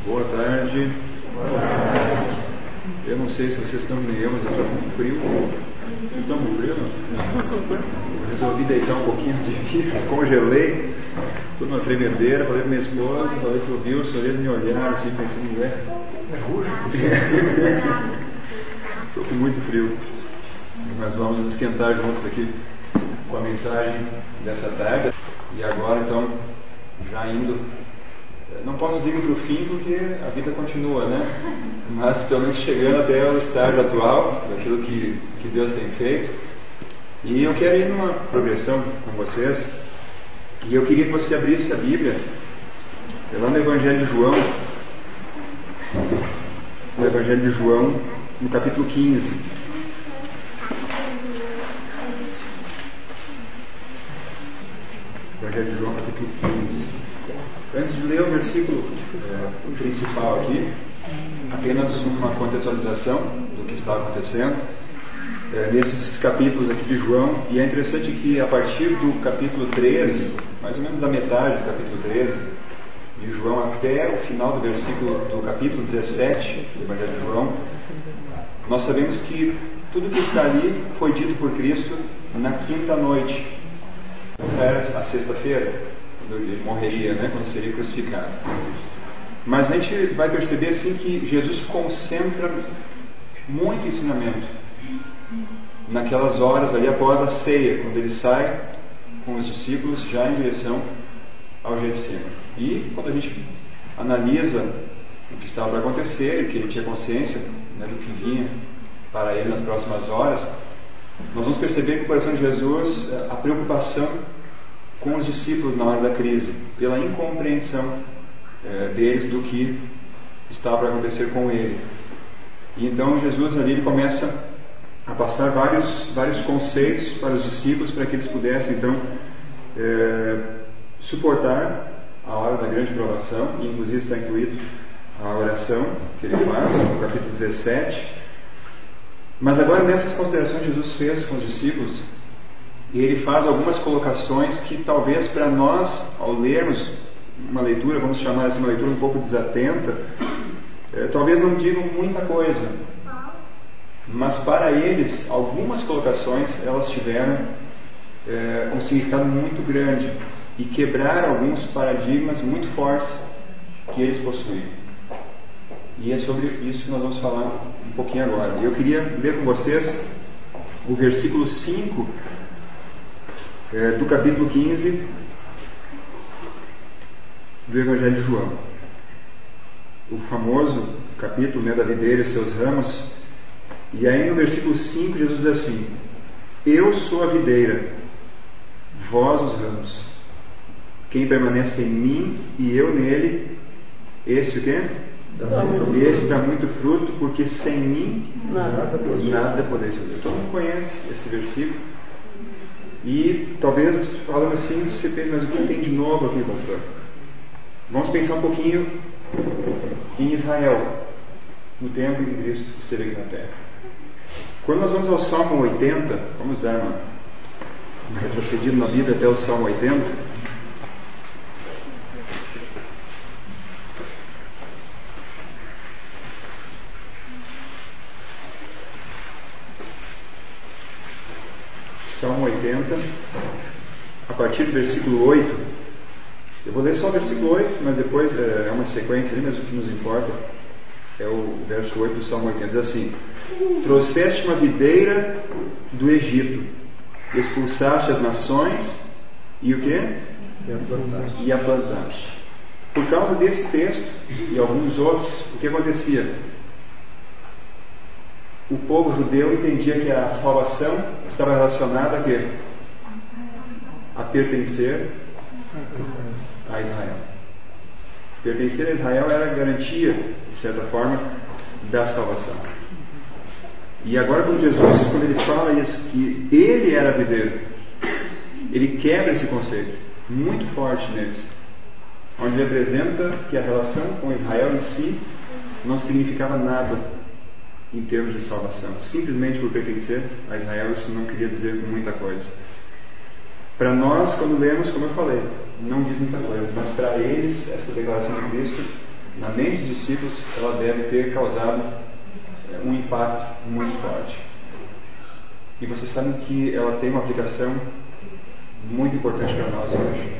Boa tarde. Eu não sei se vocês estão nem eu, mas eu estou com frio. Vocês estão com frio, não? Eu resolvi deitar um pouquinho antes de vir, congelei, estou numa tremedeira, falei para minha esposa, falei para o Wilson, eles me olharam assim, pensando, é rujo? Estou com muito frio. Mas vamos nos esquentar juntos aqui com a mensagem dessa tarde. E agora, então, já indo, não posso dizer para o fim porque a vida continua, né? Mas pelo menos chegando até o estágio atual, daquilo que Deus tem feito. E eu quero ir numa progressão com vocês. E eu queria que você abrisse a Bíblia, lá no Evangelho de João. No Evangelho de João, no capítulo 15. Evangelho de João, capítulo 15. Antes de ler o versículo principal aqui, apenas uma contextualização do que está acontecendo nesses capítulos aqui de João. E é interessante que a partir do capítulo 13, mais ou menos da metade do capítulo 13 de João até o final do versículo do capítulo 17 do Evangelho de João, nós sabemos que tudo que está ali foi dito por Cristo na quinta noite. Era a sexta-feira, quando ele morreria, né, quando seria crucificado. Mas a gente vai perceber assim que Jesus concentra muito ensinamento naquelas horas ali após a ceia, quando ele sai com os discípulos já em direção ao Getsemane. E quando a gente analisa o que estava para acontecer, e que ele tinha consciência, né, do que vinha para ele nas próximas horas, nós vamos perceber que o coração de Jesus, a preocupação com os discípulos na hora da crise, pela incompreensão deles do que estava para acontecer com ele. E então Jesus ali ele começa a passar vários conceitos para os discípulos, para que eles pudessem então suportar a hora da grande provação, e inclusive está incluído a oração que ele faz no capítulo 17. Mas agora nessas considerações que Jesus fez com os discípulos, ele faz algumas colocações que talvez para nós, ao lermos uma leitura, vamos chamar assim, uma leitura um pouco desatenta, talvez não digam muita coisa. Mas para eles, algumas colocações, elas tiveram um significado muito grande e quebraram alguns paradigmas muito fortes que eles possuíam. E é sobre isso que nós vamos falar um pouquinho agora. Eu queria ler com vocês o versículo 5 do capítulo 15 do Evangelho de João. O famoso capítulo, né, da videira e seus ramos. E aí no versículo 5 Jesus diz assim: Eu sou a videira, vós os ramos. Quem permanece em mim e eu nele, esse o quê? Esse dá muito fruto, porque sem mim nada podeis fazer. Todo mundo conhece esse versículo. E talvez, falando assim, você pensa, mas o que tem de novo aqui, pastor? Vamos pensar um pouquinho em Israel, no tempo em que Cristo esteve aqui na terra. Quando nós vamos ao Salmo 80, vamos dar uma retrocedida na Bíblia até o Salmo 80. Salmo 80, a partir do versículo 8, eu vou ler só o versículo 8, mas depois é uma sequência ali, mas o que nos importa é o verso 8 do Salmo 80, diz assim: Trouxeste uma videira do Egito, expulsaste as nações, e o quê? E a plantaste. Por causa desse texto, e alguns outros, o que acontecia? O povo judeu entendia que a salvação estava relacionada a quê? A pertencer a Israel. Pertencer a Israel era a garantia, de certa forma, da salvação. E agora com Jesus, quando ele fala isso, que ele era a videira, ele quebra esse conceito, muito forte neles, onde ele apresenta que a relação com Israel em si não significava nada em termos de salvação. Simplesmente por pertencer a Israel, isso não queria dizer muita coisa. Para nós, quando lemos, como eu falei, não diz muita coisa, mas para eles, essa declaração de Cristo na mente dos discípulos, ela deve ter causado um impacto muito forte. E vocês sabem que ela tem uma aplicação muito importante para nós hoje.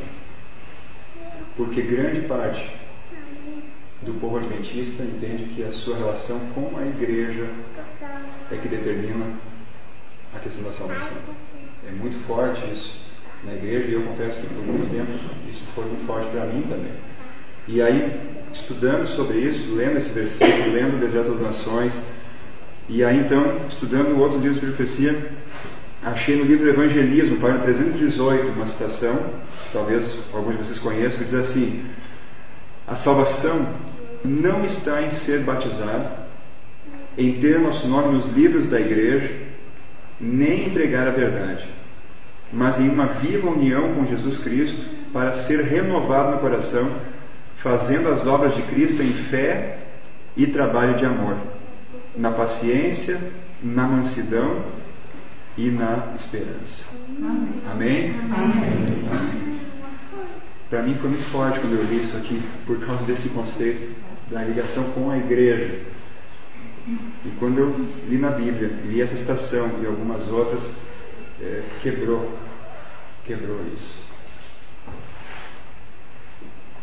Porque grande parte do povo adventista entende que a sua relação com a igreja é que determina a questão da salvação. É muito forte isso na igreja, e eu confesso que por muito tempo isso foi muito forte para mim também. E aí, estudando sobre isso, lendo esse versículo, lendo o Deserto das Nações, e aí então, estudando outros livros de profecia, achei no livro Evangelismo, página 318, uma citação, que talvez alguns de vocês conheçam, que diz assim: a salvação não está em ser batizado, em ter nosso nome nos livros da igreja, nem em pregar a verdade, mas em uma viva união com Jesus Cristo, para ser renovado no coração, fazendo as obras de Cristo em fé e trabalho de amor, na paciência, na mansidão e na esperança. Amém? Amém. Para mim foi muito forte quando eu li isso aqui, por causa desse conceito da ligação com a igreja. E quando eu li na Bíblia, li essa citação e algumas outras, quebrou isso.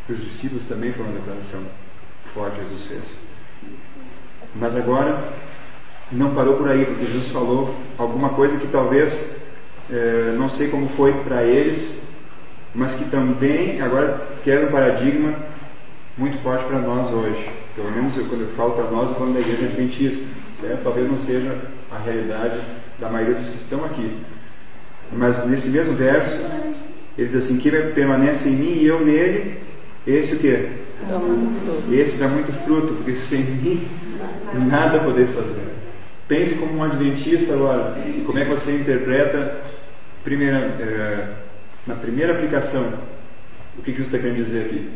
Para os discípulos também foi uma declaração forte que Jesus fez. Mas agora não parou por aí, porque Jesus falou alguma coisa que talvez, não sei como foi para eles, mas que também agora quebra um paradigma muito forte para nós hoje. Pelo menos quando eu falo para nós, eu falo da igreja adventista, certo? Talvez não seja a realidade da maioria dos que estão aqui. Mas nesse mesmo verso, ele diz assim: quem permanece em mim e eu nele, esse o quê? Esse dá muito fruto, porque sem mim nada podeis fazer. Pense como um adventista agora, e como é que você interpreta na primeira aplicação o que Jesus está querendo dizer aqui?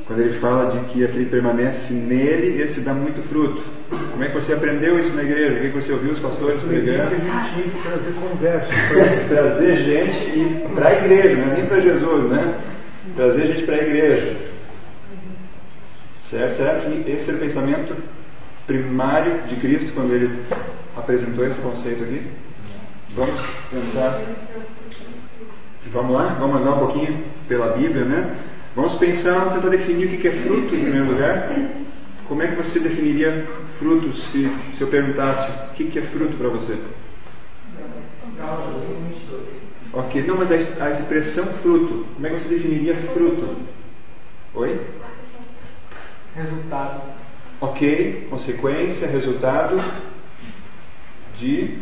Quando ele fala de que aquele permanece nele, esse dá muito fruto. Como é que você aprendeu isso na igreja? O que você ouviu os pastores pregando? A gente tinha que trazer conversa. Trazer gente para a igreja, não é nem para Jesus, né? Trazer gente para a igreja. Certo? Será que esse era o pensamento primário de Cristo quando ele apresentou esse conceito aqui? Vamos tentar. Vamos lá? Vamos andar um pouquinho pela Bíblia, né? Vamos pensar, vamos tentar definir o que é fruto em primeiro lugar. Como é que você definiria fruto se eu perguntasse o que é fruto para você? Ok, não, mas a expressão fruto, como é que você definiria fruto? Oi? Resultado. Ok, consequência, resultado de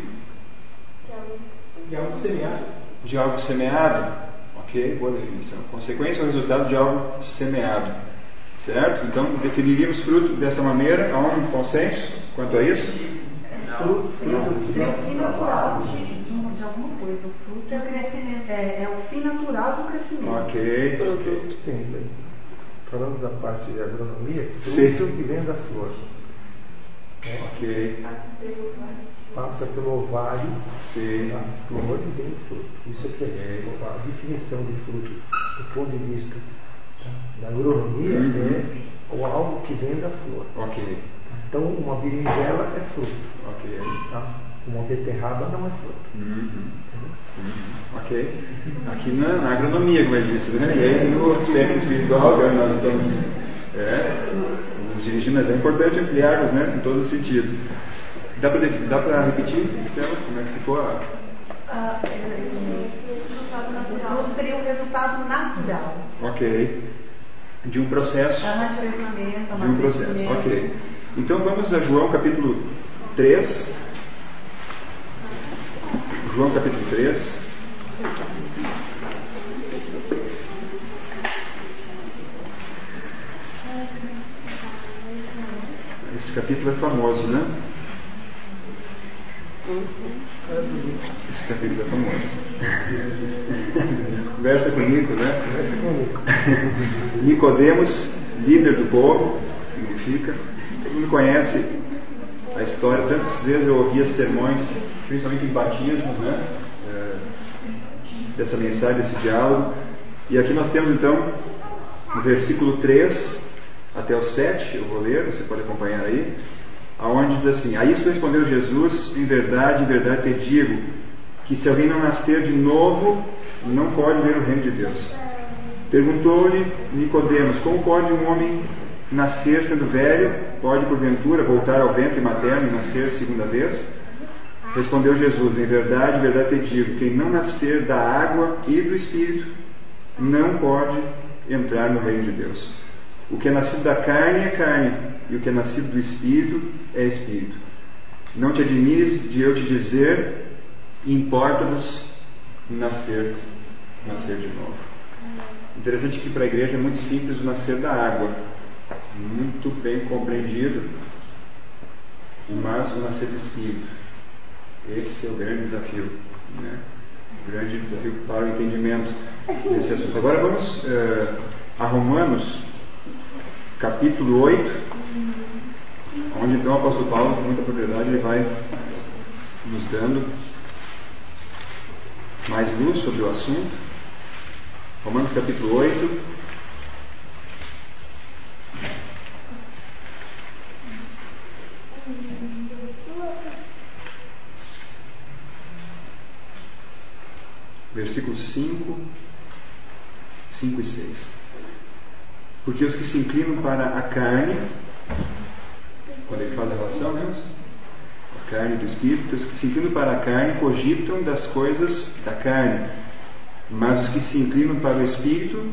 algo semeado. De algo semeado. Ok, boa definição. Consequência ou resultado de algo semeado. Certo? Então, definiríamos fruto dessa maneira. Há um consenso quanto a isso? Fruto é o fim natural de alguma coisa. O fruto é o crescimento, é o fim natural do crescimento. Ok. Sim, bem. Falando da parte de agronomia, fruto Sim. que vem da flor. Ok. Passa pelo ovário, Sim. da flor e vem o fruto. Isso aqui é a definição de fruto do ponto de vista da agronomia, é algo que vem da flor. Ok. Então, uma berinjela é fruto. Ok. Tá? Uma beterraba não é fruto. Ok. Aqui na agronomia, como ele disse, né? E aí no aspecto espiritual, agora nós estamos nos dirigindo, mas é importante ampliarmos, né? Em todos os sentidos. Dá para repetir, Estela, como é que ficou O fruto seria o resultado natural. Ok. De um processo. De um processo, ok. Então vamos a João capítulo 3. João capítulo 3. Esse capítulo é famoso, né? Esse capítulo é famoso. Conversa com Nico, né? Conversa com Nico. Nicodemos, líder do povo, significa. Todo mundo conhece a história. Tantas vezes eu ouvia sermões, principalmente em batismos, né? Dessa mensagem, desse diálogo. E aqui nós temos então, no versículo 3, até o 7, eu vou ler, você pode acompanhar aí, aonde diz assim: a isso respondeu Jesus: em verdade te digo, que se alguém não nascer de novo, não pode ver o reino de Deus. Perguntou-lhe Nicodemos: como pode um homem nascer sendo velho? Pode porventura voltar ao ventre materno e nascer segunda vez? Respondeu Jesus: em verdade te digo, quem não nascer da água e do Espírito não pode entrar no reino de Deus. O que é nascido da carne é carne, e o que é nascido do Espírito é Espírito. Não te admires de eu te dizer: importa-vos nascer de novo. Interessante que para a igreja é muito simples o nascer da água, muito bem compreendido, mas o nascer do Espírito, esse é o grande desafio, né? O grande desafio para o entendimento desse assunto. Agora vamos a Romanos, capítulo 8, onde então o apóstolo Paulo, com muita propriedade, ele vai nos dando mais luz sobre o assunto. Romanos capítulo 8, versículos 5 e 6. Porque os que se inclinam para a carne, quando ele faz a relação, né? A carne e do Espírito, os que se inclinam para a carne cogitam das coisas da carne, mas os que se inclinam para o Espírito,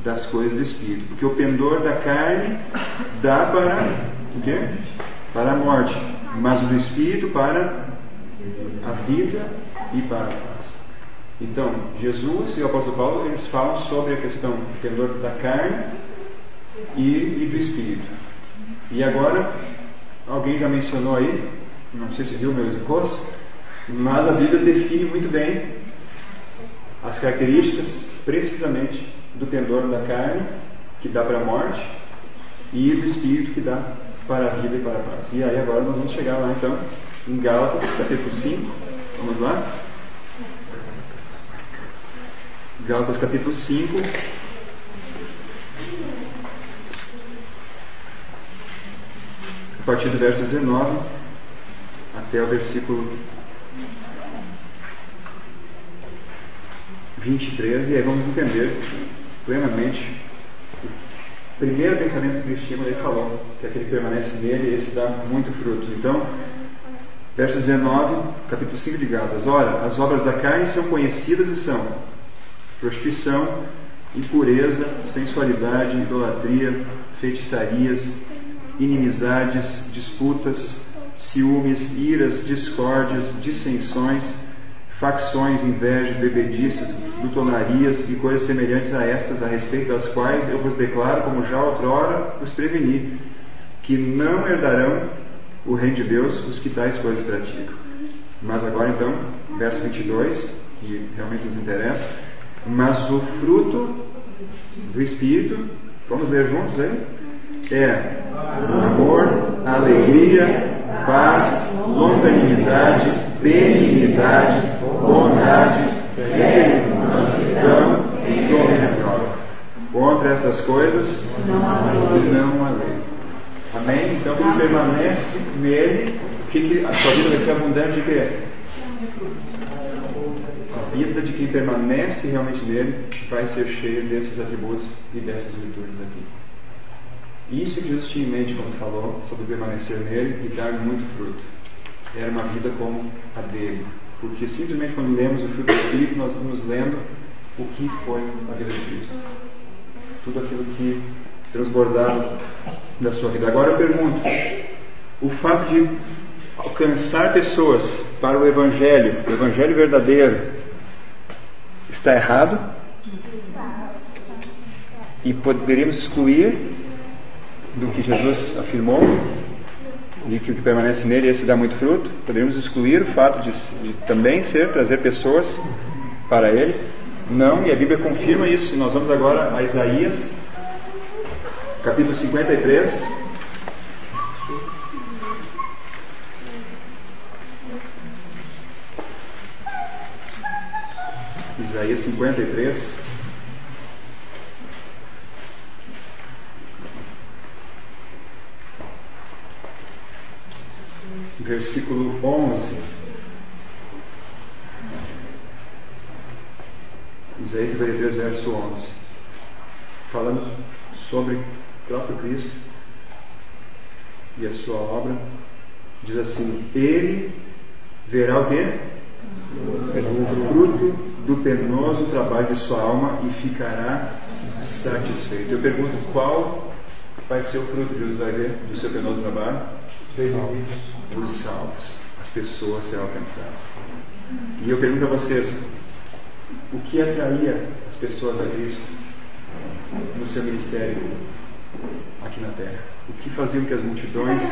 das coisas do Espírito. Porque o pendor da carne dá para o quê? Para a morte, mas o do Espírito para a vida e para a paz. Então, Jesus e o apóstolo Paulo, eles falam sobre a questão do pendor da carne e do Espírito. E agora, alguém já mencionou aí, não sei se viu meus encostos, mas a Bíblia define muito bem as características precisamente do pendor da carne, que dá para a morte, e do Espírito, que dá para a vida e para a paz. E aí agora nós vamos chegar lá então em Gálatas capítulo 5. Vamos lá? Gálatas capítulo 5, a partir do verso 19 até o versículo 23, e aí vamos entender plenamente o primeiro pensamento que Cristo ele falou, que aquele que permanece nele, esse dá muito fruto. Então, verso 19, capítulo 5 de Gálatas: ora, as obras da carne são conhecidas e são prostituição, impureza, sensualidade, idolatria, feitiçarias, inimizades, disputas, ciúmes, iras, discórdias, dissensões, facções, invejas, bebedices, glutonarias e coisas semelhantes a estas, a respeito das quais eu vos declaro, como já outrora vos preveni, que não herdarão o reino de Deus os que tais coisas praticam. Mas agora então, verso 22, que realmente nos interessa: mas o fruto do Espírito, vamos ler juntos aí? É amor, alegria, paz, longanimidade, benignidade, bondade, fé, mansidão e domínio próprio. Contra essas coisas não há lei. Amém? Então, quem permanece nele, a sua vida vai ser abundante de quê? A vida de quem permanece realmente nele vai ser cheia desses atributos e dessas virtudes aqui. Isso que Jesus tinha em mente quando falou sobre permanecer nele e dar muito fruto. Era uma vida como a dele. Porque simplesmente quando lemos o fruto do Espírito, nós estamos lendo o que foi a vida de Cristo. Tudo aquilo que transbordava da sua vida. Agora eu pergunto: o fato de alcançar pessoas para o Evangelho verdadeiro, está errado? E poderíamos excluir do que Jesus afirmou, de que o que permanece nele, esse dá muito fruto? Poderíamos excluir o fato de também trazer pessoas para ele? Não, e a Bíblia confirma isso. Nós vamos agora a Isaías, capítulo 53. Isaías 53. versículo 11. Isaías 53, verso 11. Falando sobre o próprio Cristo e a sua obra, diz assim: Ele verá o quê? O fruto do penoso trabalho de sua alma e ficará satisfeito. Eu pergunto, qual vai ser o fruto que Deus vai ver do seu penoso trabalho? Os salvos. As pessoas serão alcançadas. E eu pergunto a vocês, o que atraía as pessoas a Cristo no seu ministério aqui na terra? O que fazia com que as multidões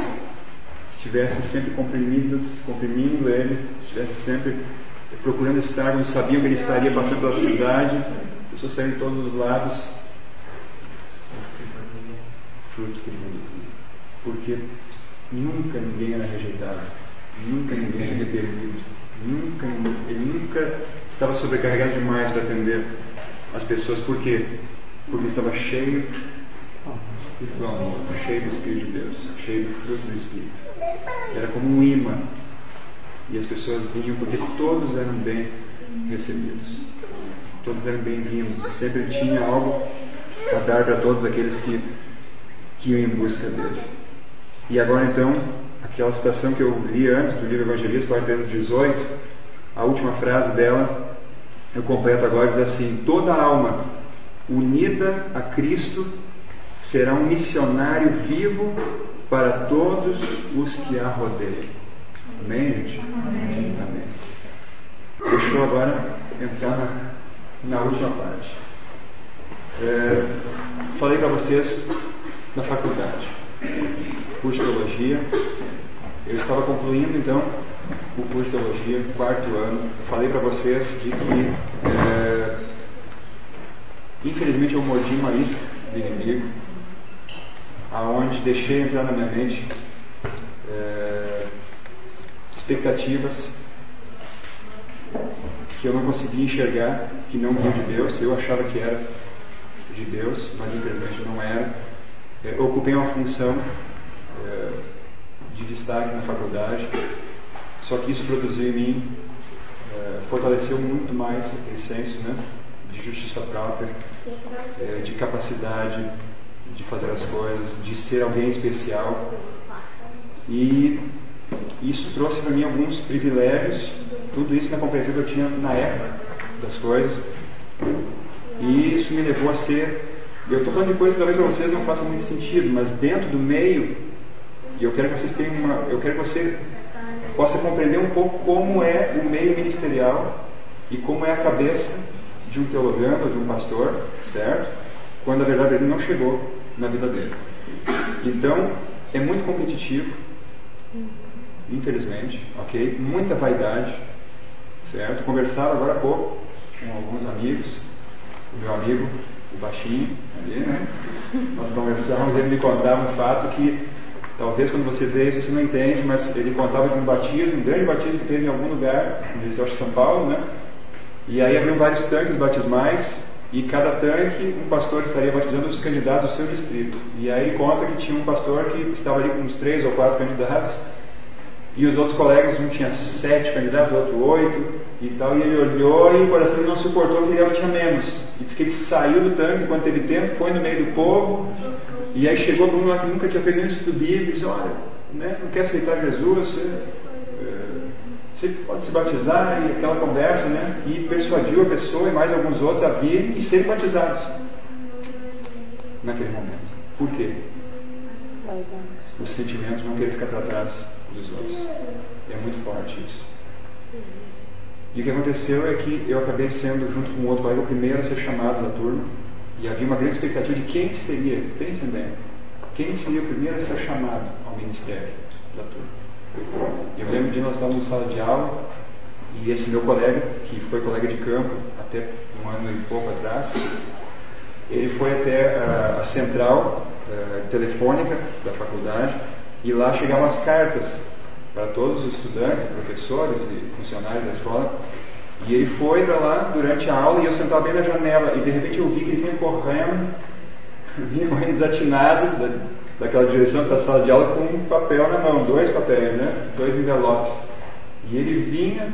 estivessem sempre comprimindo Ele, estivessem sempre procurando estar onde sabiam que Ele estaria, passando pela cidade, pessoas saindo de todos os lados? Fruto que Ele produzia. Porque nunca ninguém era rejeitado, nunca ninguém era repelido, ele nunca estava sobrecarregado demais para atender as pessoas. Por quê? Porque estava cheio do amor, cheio do Espírito de Deus, cheio do fruto do Espírito. Era como um imã, e as pessoas vinham porque todos eram bem recebidos, todos eram bem-vindos, sempre tinha algo a dar para todos aqueles que iam em busca dele. E agora então, aquela citação que eu li antes do livro Evangelista, 42:18, a última frase dela, eu completo agora, diz assim: toda alma unida a Cristo será um missionário vivo para todos os que a rodeiam. Amém, gente? Amém. Amém. Deixa eu agora entrar na última parte. Falei para vocês da faculdade, curso de teologia. Eu estava concluindo então o curso de teologia, 4º ano. Falei para vocês de que infelizmente eu mordi uma isca do inimigo, aonde deixei entrar na minha mente expectativas que eu não conseguia enxergar, que não vinham de Deus. Eu achava que era de Deus, mas infelizmente não era. Ocupei uma função de destaque na faculdade, só que isso produziu em mim, fortaleceu muito mais esse senso, né, de justiça própria, de capacidade de fazer as coisas, de ser alguém especial, e isso trouxe para mim alguns privilégios. Tudo isso na compreensão que eu tinha na época das coisas, e isso me levou a ser, eu estou falando de coisas que talvez para vocês não façam muito sentido, mas dentro do meio, e eu quero que vocês tenham eu quero que você possa compreender um pouco como é o meio ministerial e como é a cabeça de um teologando ou de um pastor, certo? Quando a verdade ele não chegou na vida dele. Então, é muito competitivo, infelizmente, ok? Muita vaidade, certo? Conversava agora há pouco com alguns amigos, o meu amigo, o baixinho, ali, né? Nós conversamos, ele me contava um fato que talvez quando você vê isso você não entende, mas ele contava de um batismo, um grande batismo que teve em algum lugar, eu acho São Paulo, né? E aí haviam vários tanques batismais, e cada tanque um pastor estaria batizando os candidatos do seu distrito. E aí ele conta que tinha um pastor que estava ali com uns 3 ou 4 candidatos, e os outros colegas, um tinha 7 candidatos, o outro 8 e tal, e ele olhou e o coração dele não suportou, que ele tinha menos. E disse que ele saiu do tanque quando teve tempo, foi no meio do povo, e aí chegou para um lá que nunca tinha feito nenhum estudo bíblico e disse: olha, né, não quer aceitar Jesus, você pode se batizar, e aquela conversa, né, e persuadiu a pessoa e mais alguns outros a virem e serem batizados naquele momento. Por quê? Os sentimentos não querem ficar para trás dos outros. É muito forte isso. E o que aconteceu é que eu acabei sendo, junto com um outro colega, o primeiro a ser chamado da turma, e havia uma grande expectativa de quem seria, pensem bem, quem seria o primeiro a ser chamado ao ministério da turma. Eu lembro de nós estávamos em sala de aula, e esse meu colega, que foi colega de campo até um ano e pouco atrás, ele foi até a central telefônica da faculdade, e lá chegavam as cartas para todos os estudantes, professores e funcionários da escola. E ele foi para lá durante a aula, e eu sentava bem na janela, e de repente eu vi que ele vinha correndo desatinado daquela direção para a sala de aula com um papel na mão, 2 papéis, né? 2 envelopes. E ele vinha,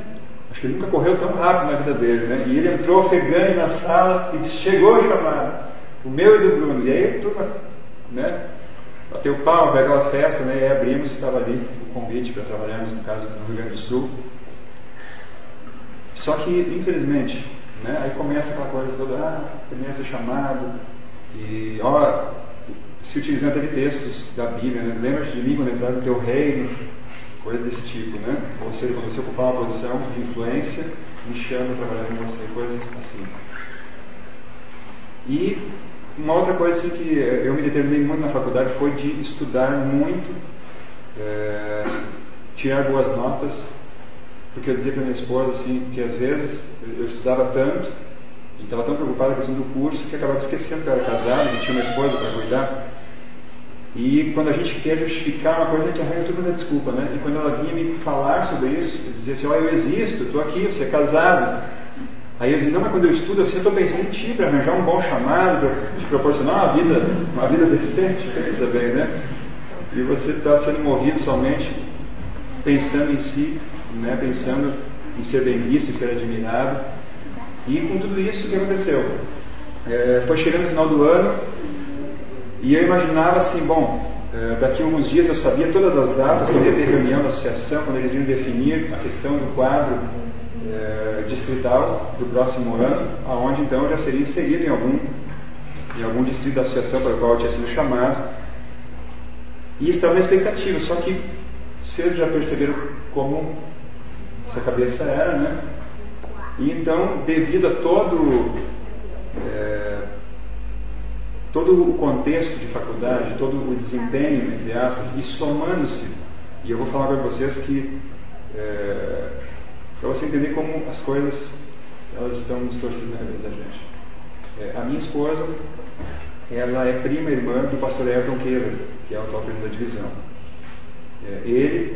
acho que ele nunca correu tão rápido na vida dele, né? E ele entrou ofegante na sala e disse, chegou o chamado, o meu e do Bruno. E aí a turma, né? Bateu palma para aquela festa, né? E aí abrimos, estava ali o convite para trabalharmos, no caso, no Rio Grande do Sul. Só que, infelizmente, né? Aí começa aquela coisa toda, primeiro ser chamado, e se utilizando até de textos da Bíblia, né? Lembra-te de mim quando entrar no teu reino, coisas desse tipo, né? Ou seja, quando você ocupar uma posição de influência, me chama para trabalhar com você, coisas assim. E uma outra coisa assim, que eu me determinei muito na faculdade foi de estudar muito, tirar boas notas, porque eu dizia para minha esposa assim, que às vezes eu estudava tanto e estava tão preocupado com a questão do curso que acabava esquecendo que eu era casado, que tinha uma esposa para cuidar. E quando a gente quer justificar uma coisa, a gente arranha tudo na desculpa, né? E quando ela vinha me falar sobre isso, eu dizia assim, eu existo, eu estou aqui, você é casado. Aí eu dizia, não, mas quando eu estudo assim, eu estou pensando em ti, para arranjar um bom chamado, para te proporcionar uma vida decente, pensa bem, né? E você está sendo movido somente pensando em si, né? Pensando em ser bem visto, em ser admirado. E com tudo isso, o que aconteceu? Foi chegando no final do ano, e eu imaginava assim, daqui a alguns dias eu sabia todas as datas, quando ia ter reunião da associação, quando eles iam definir a questão do quadro distrital do próximo ano, aonde então eu já seria inserido em algum distrito da associação para o qual eu tinha sido chamado, e estava na expectativa. Só que vocês já perceberam como essa cabeça era, né? E então, devido a todo o contexto de faculdade, todo o desempenho, entre aspas, e somando-se, e eu vou falar para vocês que para você entender como as coisas elas estão distorcidas na cabeça da gente. A minha esposa, ela é prima irmã do pastor Ayrton Keller, que é o atual presidente da divisão. Ele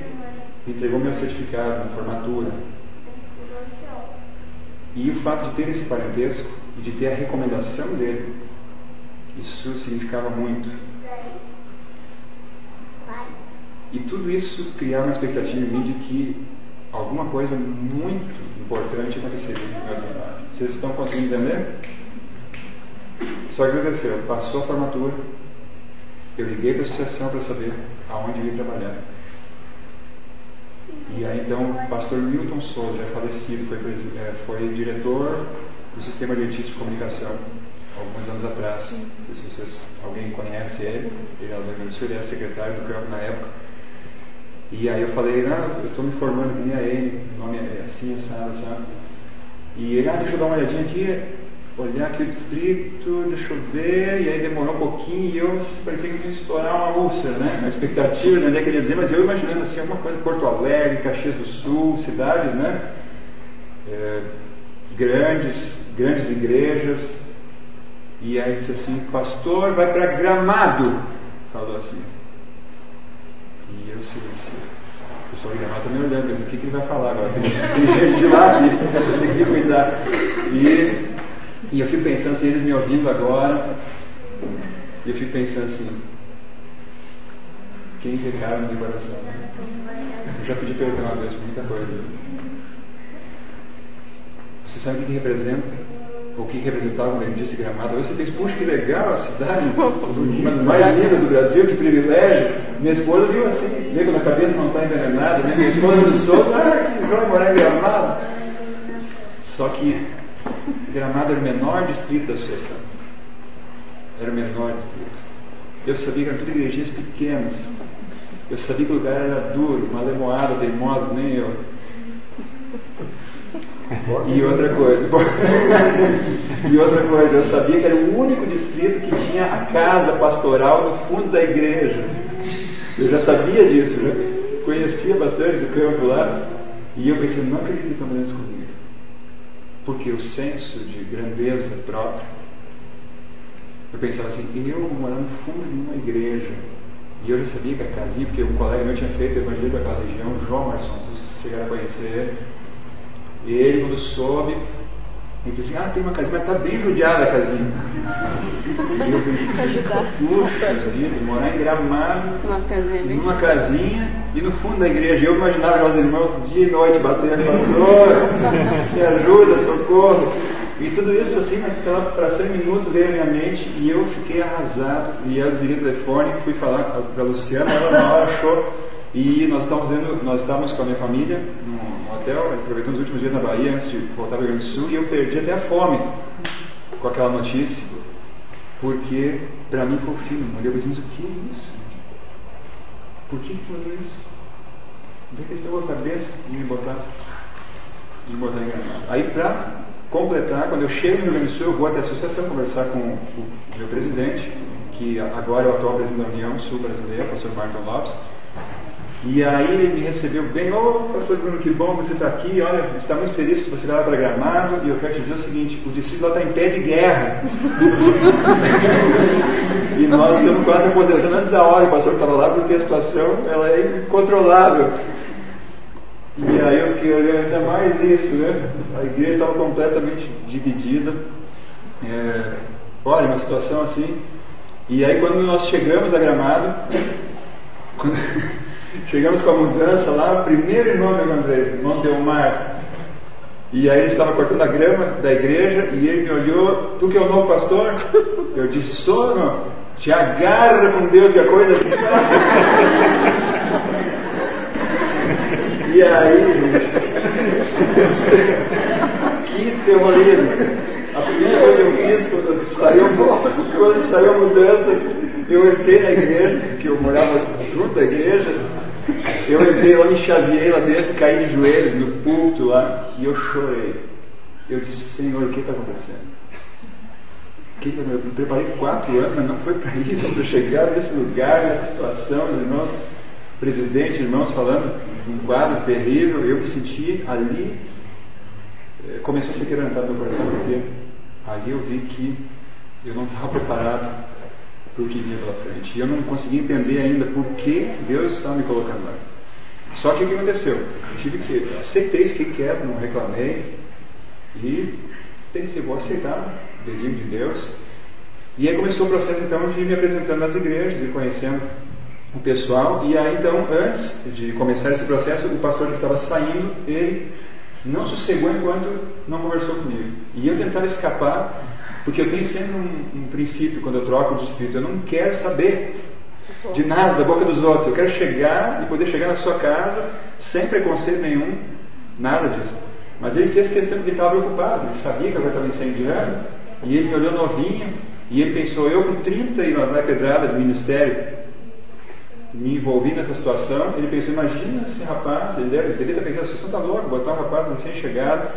entregou meu certificado de formatura. E o fato de ter esse parentesco e de ter a recomendação dele, isso significava muito. E tudo isso criava uma expectativa em mim de que alguma coisa muito importante aconteceria no meu trabalho. Vocês estão conseguindo entender? Só que aconteceu, passou a formatura, eu liguei para a associação para saber aonde eu ia trabalhar. E aí então o pastor Milton Souza, já falecido, foi diretor do Sistema Adventista de Comunicação alguns anos atrás. Não sei se alguém conhece ele era do Rio Grande do Sul, ele era secretário do campo na época. E aí eu falei, eu estou me formando que nem a ele, o nome é assim, sabe? E ele, deixa eu dar uma olhadinha aqui, olhar aqui o distrito, deixa eu ver, e aí demorou um pouquinho e eu parecia que eu ia estourar uma úlcera, né? Uma expectativa, né? Que ele ia dizer, mas eu imaginando assim, alguma coisa, Porto Alegre, Caxias do Sul, cidades, né? Grandes igrejas. E aí disse assim, pastor, vai para Gramado, falou assim. E eu silenciei. O pessoal de Gramado está me olhando, mas o que ele vai falar agora? Tem gente de lá aqui, tem que cuidar. E eu fico pensando assim, eles me ouvindo agora, e eu fico pensando assim, quem pecaram no meu coração? Eu já pedi perdão a Deus por muita coisa. Você sabe o que representa? O que representava quando ele disse Gramado? Aí você pensa, puxa, que legal a cidade, uma das mais lindas do Brasil, que privilégio. Minha esposa viu assim, vê quando a cabeça não está envenenada, né? Minha esposa me solta, que vai morar em Gramado. Só que Gramado era o menor distrito da associação. Era o menor distrito. Eu sabia que eram tudo igrejinhas pequenas. Eu sabia que o lugar era duro, malemoado, teimoso, nem eu. E outra coisa, eu sabia que era o único distrito que tinha a casa pastoral no fundo da igreja. Eu já sabia disso, né? Conhecia bastante do campo lá. E eu pensei, não acredito que estão fazendo isso comigo. Porque o senso de grandeza própria, eu pensava assim, eu vou morar no fundo de uma igreja. E eu já sabia que a casinha, porque um colega meu tinha feito o evangelho para aquela região, João Marson, vocês chegaram a conhecer ele. E ele, quando soube, Ele disse assim, tem uma casinha, mas está bem judiada a casinha. E eu pensei, puxa vida, morar em Gramado, numa casinha, e no fundo da igreja, eu imaginava os irmãos dia e noite batendo, pastor, me ajuda, socorro. E tudo isso assim, naquela fração de minuto veio à minha mente, e eu fiquei arrasado. E eu desliguei o telefone, fui falar para a Luciana, ela na hora achou. E nós estávamos com a minha família no hotel, aproveitando os últimos dias na Bahia antes de voltar para o Rio Grande do Sul, e eu perdi até a fome com aquela notícia, porque para mim foi o fim. Eu pensei, mas o que é isso? Por que foi isso? Onde é que eles estão com a cabeça de me botar em Gramado? Aí, para completar, quando eu chego no Rio Grande do Sul, eu vou até a associação conversar com o meu presidente, que agora é o atual presidente da União Sul Brasileira, o professor Martin Lopes. E aí ele me recebeu bem, pastor Bruno, que bom você está aqui, olha, a gente está muito feliz que você vai lá para Gramado, e eu quero te dizer o seguinte, o discípulo lá está em pé de guerra. E nós estamos quase aposentando antes da hora, o pastor estava lá, porque a situação ela é incontrolável. E aí eu fiquei olhando ainda mais isso, né? A igreja estava completamente dividida. Olha, uma situação assim. E aí quando nós chegamos a Gramado, chegamos com a mudança lá, o primeiro irmão que eu encontrei, o irmão Delmar. E aí ele estava cortando a grama da igreja e ele me olhou, tu que é o novo pastor? Eu disse, sou, irmão. Te agarra com Deus que a coisa que E aí, que terrorismo. A primeira coisa que eu fiz, quando saiu a mudança, eu entrei na igreja, que eu morava junto da igreja, eu entrei lá, me chaveei lá dentro, caí de joelhos no púlpito lá, e eu chorei. Eu disse, Senhor, o que está acontecendo? Eu me preparei 4 anos, mas não foi para isso, para chegar nesse lugar, nessa situação, os irmãos, presidente, irmãos falando de um quadro terrível, eu me senti ali, começou a se quebrantar no meu coração, porque ali eu vi que eu não estava preparado para o que vinha pela frente. E eu não conseguia entender ainda por que Deus estava me colocando lá. Só que o que aconteceu? Eu tive que, aceitei, fiquei quieto, não reclamei, e pensei, vou aceitar o desígnio de Deus. E aí começou o processo então de me apresentando nas igrejas e conhecendo o pessoal. E aí então, antes de começar esse processo, o pastor que estava saindo, ele não sossegou enquanto não conversou comigo. E eu tentava escapar, porque eu tenho sempre um princípio quando eu troco de distrito, eu não quero saber de nada da boca dos outros, eu quero chegar e poder chegar na sua casa sem preconceito nenhum, nada disso. Mas ele fez questão de estar preocupado, ele sabia que eu estava incendiando, e ele me olhou novinho, e ele pensou, eu com 30 e lá vai pedrada do ministério, me envolvi nessa situação. Ele pensou, imagina esse rapaz, ele deveria estar pensando, a situação está louca, botar um rapaz recém-chegado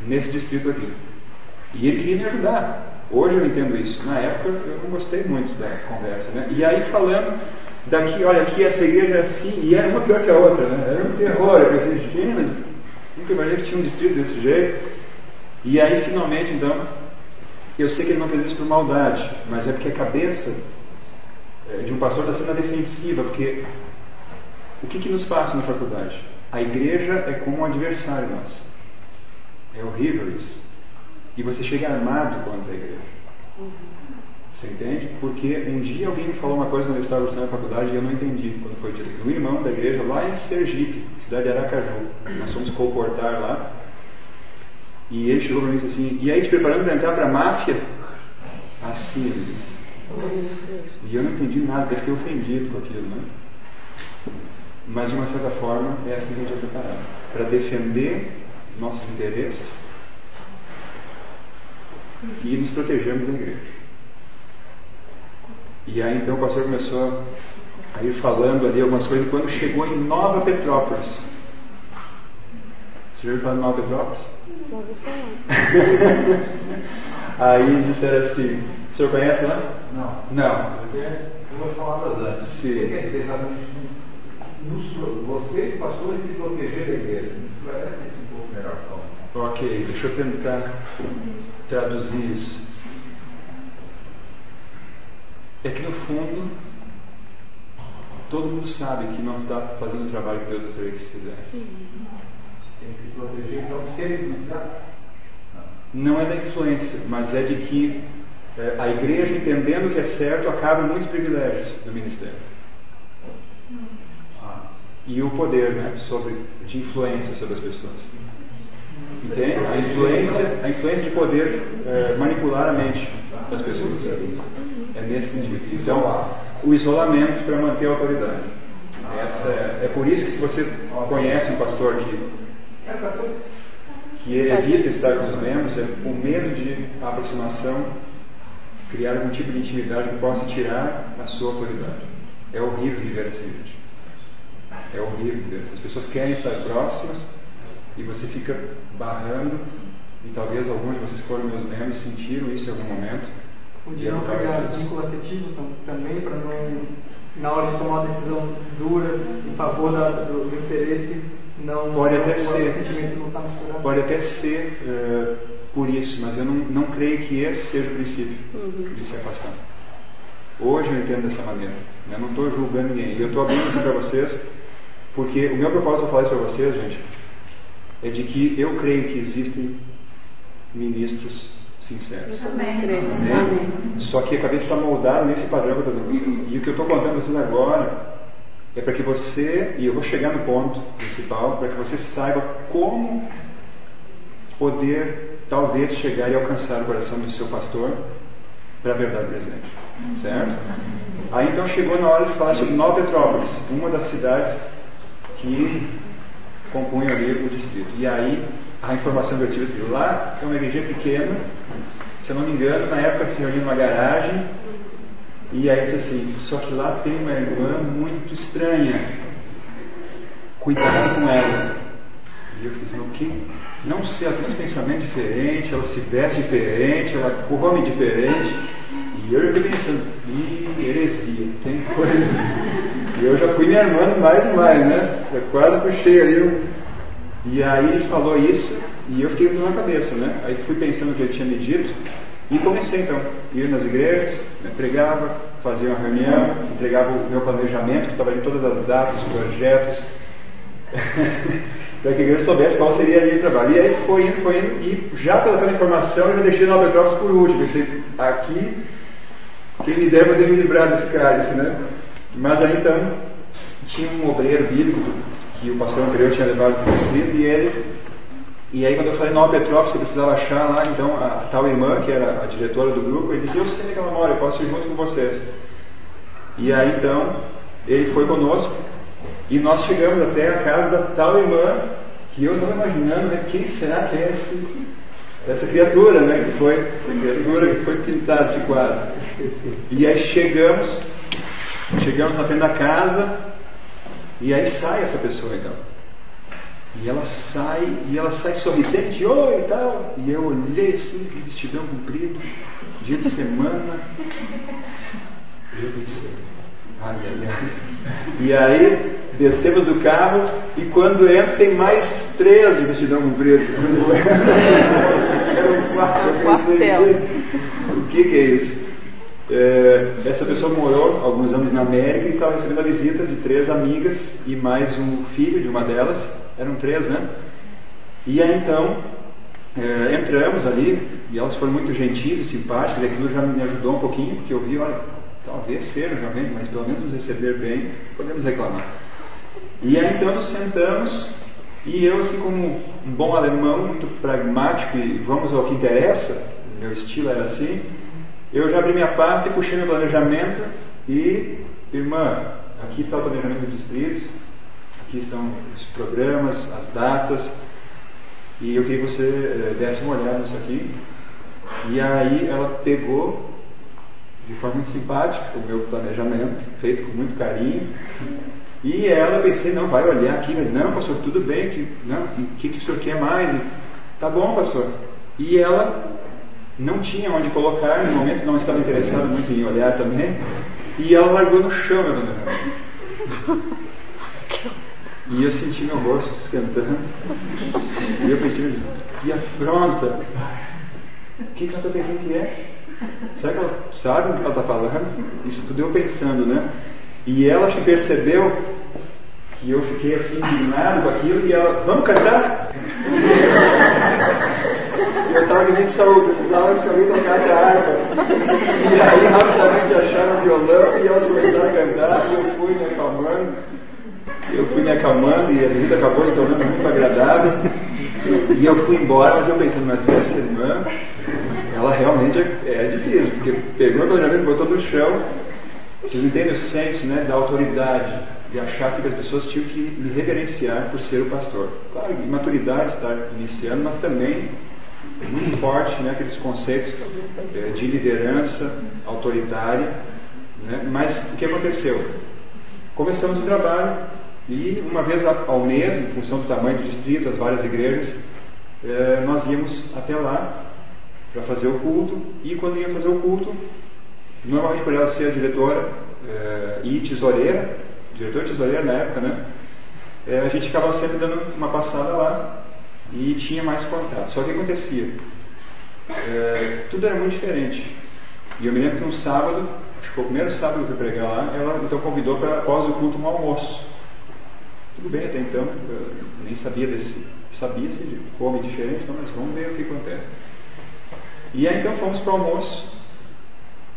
nesse distrito aqui. E ele queria me ajudar. Hoje eu entendo isso. Na época eu não gostei muito da conversa, né? E aí falando daqui, olha, aqui essa igreja é assim, e era uma pior que a outra, né? Era um terror. Eu pensei, gente, mas nunca imaginei que tinha um distrito desse jeito. E aí finalmente então, eu sei que ele não fez isso por maldade, mas é porque a cabeça de um pastor está sendo na defensiva, porque o que nos passa na faculdade? A igreja é como um adversário nosso. É horrível isso. E você chega armado contra a igreja. Você entende? Porque um dia alguém me falou uma coisa quando eu estava cursando na faculdade e eu não entendi quando foi dito. Um irmão da igreja lá em Sergipe, cidade de Aracaju, nós fomos colportar lá, e ele chegou para mim e disse assim, e aí te preparando para entrar para a máfia? Assim, ele disse. E eu não entendi nada, eu fiquei ofendido com aquilo, né? Mas de uma certa forma é assim que a gente é preparado, para defender nossos interesses e nos protegermos da igreja. E aí então o pastor começou a ir falando ali algumas coisas. Quando chegou em Nova Petrópolis, você já ouviu falar de Nova Petrópolis? Aí eles disseram assim, o senhor conhece lá? Não. Duas palavras antes. Sim. Você quer dizer exatamente vocês, pastores, se proteger da igreja. Esclarece isso um pouco melhor, então. Ok, deixa eu tentar traduzir isso. É que no fundo, todo mundo sabe que não está fazendo o trabalho que Deus gostaria que se fizesse. Tem que se proteger, então, se ele precisar. não é da influência, mas é de que a igreja, entendendo o que é certo, acaba muitos privilégios do ministério. E o poder, né, de influência sobre as pessoas. Entende? A influência de poder manipular a mente das pessoas. É nesse sentido. Então, o isolamento para manter a autoridade. É por isso que, se você conhece um pastor que ele evita estar com os membros, é o medo de aproximação, criar algum tipo de intimidade que possa tirar a sua autoridade. É horrível viver assim, gente. É horrível viver. As pessoas querem estar próximas e você fica barrando, e talvez alguns de vocês que foram meus membros sentiram isso em algum momento. Podia não criar vínculo afetivo também, para não, na hora de tomar uma decisão dura em favor do interesse, não. Pode até ser. Sentimento não está misturado. Pode até ser por isso, mas eu não creio que esse seja o princípio de se afastar. Hoje eu entendo dessa maneira. Eu não estou julgando ninguém. Eu estou abrindo aqui para vocês, porque o meu propósito de falar isso para vocês, gente, é de que eu creio que existem ministros sinceros. Eu também creio. Só que a cabeça está moldada nesse padrão que eu estou dando para vocês. E o que eu estou contando para vocês agora é para que você, e eu vou chegar no ponto principal, para que você saiba como poder talvez chegar e alcançar o coração do seu pastor para a verdade presente. Certo? Aí então chegou na hora de falar sobre Nova Petrópolis, uma das cidades que compunham ali o distrito. E aí a informação que eu tive assim, lá é uma igreja pequena, se eu não me engano, na época se reunia numa garagem, e aí disse assim, só que lá tem uma irmã muito estranha, cuidado com ela. E eu fiz, o quê? Não sei, ela tem uns pensamentos diferentes, ela se veste diferente, ela come diferente. E eu já fiquei pensando, heresia, tem coisa. E eu já fui me armando mais e mais, né? Eu quase puxei ali. E aí ele falou isso, e eu fiquei com na cabeça, né? Aí fui pensando o que ele tinha me dito, e comecei então, ir nas igrejas, pregava, fazia uma reunião, entregava o meu planejamento, que estava ali todas as datas, os projetos, para que a igreja soubesse qual seria a linha de trabalho. E aí foi indo, e já pela informação eu já deixei Nova Petrópolis por último. Pensei, aqui, quem me der poder me livrar desse cálice, né? Mas aí então, tinha um obreiro bíblico que o pastor anterior tinha levado para o distrito, e aí quando eu falei Nova Petrópolis, que eu precisava achar lá, então a tal irmã, que era a diretora do grupo, ele disse, eu sei que ela mora, eu posso ir junto com vocês. E aí então, ele foi conosco, e nós chegamos até a casa da tal irmã, que eu estava imaginando, né, quem será que é essa criatura, né, que foi pintada esse quadro. E aí chegamos na frente da casa, e aí sai essa pessoa então. E ela sai sorridente, oi e tal. E eu olhei assim, vestidão comprido, dia de semana. Eu pensei, ai. E aí descemos do carro, e quando entro tem mais 3 de vestidão comprido. Era um quartel. O que é isso? Essa pessoa morou alguns anos na América e estava recebendo a visita de 3 amigas e mais um filho de uma delas. Eram 3, né? E aí então entramos ali, e elas foram muito gentis e simpáticas, e aquilo já me ajudou um pouquinho, porque eu vi, olha, talvez seja, realmente, mas pelo menos nos receber bem, podemos reclamar. E aí então nos sentamos, e eu, assim como um bom alemão, muito pragmático, e vamos ao que interessa, meu estilo era assim, eu já abri minha pasta e puxei meu planejamento, e, irmã, aqui está o planejamento do distrito, aqui estão os programas, as datas, e eu queria que você desse uma olhada nisso aqui. E aí ela pegou, de forma muito simpática, o meu planejamento, feito com muito carinho, e ela, pensei, não, vai olhar aqui, mas não, pastor, tudo bem, o que o senhor quer mais? Tá bom, pastor. E ela não tinha onde colocar, no momento não estava interessada muito em olhar também, e ela largou no chão meu planejamento. E eu senti meu rosto esquentando. E eu pensei, que afronta. O que ela está pensando que é? Será que ela sabe o que ela está falando? Isso tudo eu pensando, né? E ela acho que percebeu que eu fiquei assim indignado com aquilo, e ela, vamos cantar? E eu estava que nem Saul, precisava que alguém tocasse a harpa. E aí rapidamente acharam o violão e elas começaram a cantar e eu fui me acalmando e a visita acabou se tornando muito agradável. E eu fui embora, mas eu pensando, mas essa irmã, ela realmente é difícil, porque pegou o planejamento, botou no chão. Vocês entendem o senso, né, da autoridade, de achar que as pessoas tinham que me reverenciar por ser o pastor. Claro, maturidade está iniciando, mas também muito forte, né, aqueles conceitos de liderança autoritária. Né? Mas o que aconteceu? Começamos o trabalho e uma vez ao mês, em função do tamanho do distrito, as várias igrejas, nós íamos até lá para fazer o culto. E quando ia fazer o culto, normalmente por ela ser a diretora e tesoureira, diretora e tesoureira na época, né? A gente ficava sempre dando uma passada lá e tinha mais contato. Só que o que acontecia? Tudo era muito diferente. E eu me lembro que um sábado, acho que foi o primeiro sábado que eu fui pregar lá, ela então convidou para após o culto um almoço. Tudo bem até então, eu nem sabia sabia-se de come diferente, então, mas vamos ver o que acontece. E aí então fomos para o almoço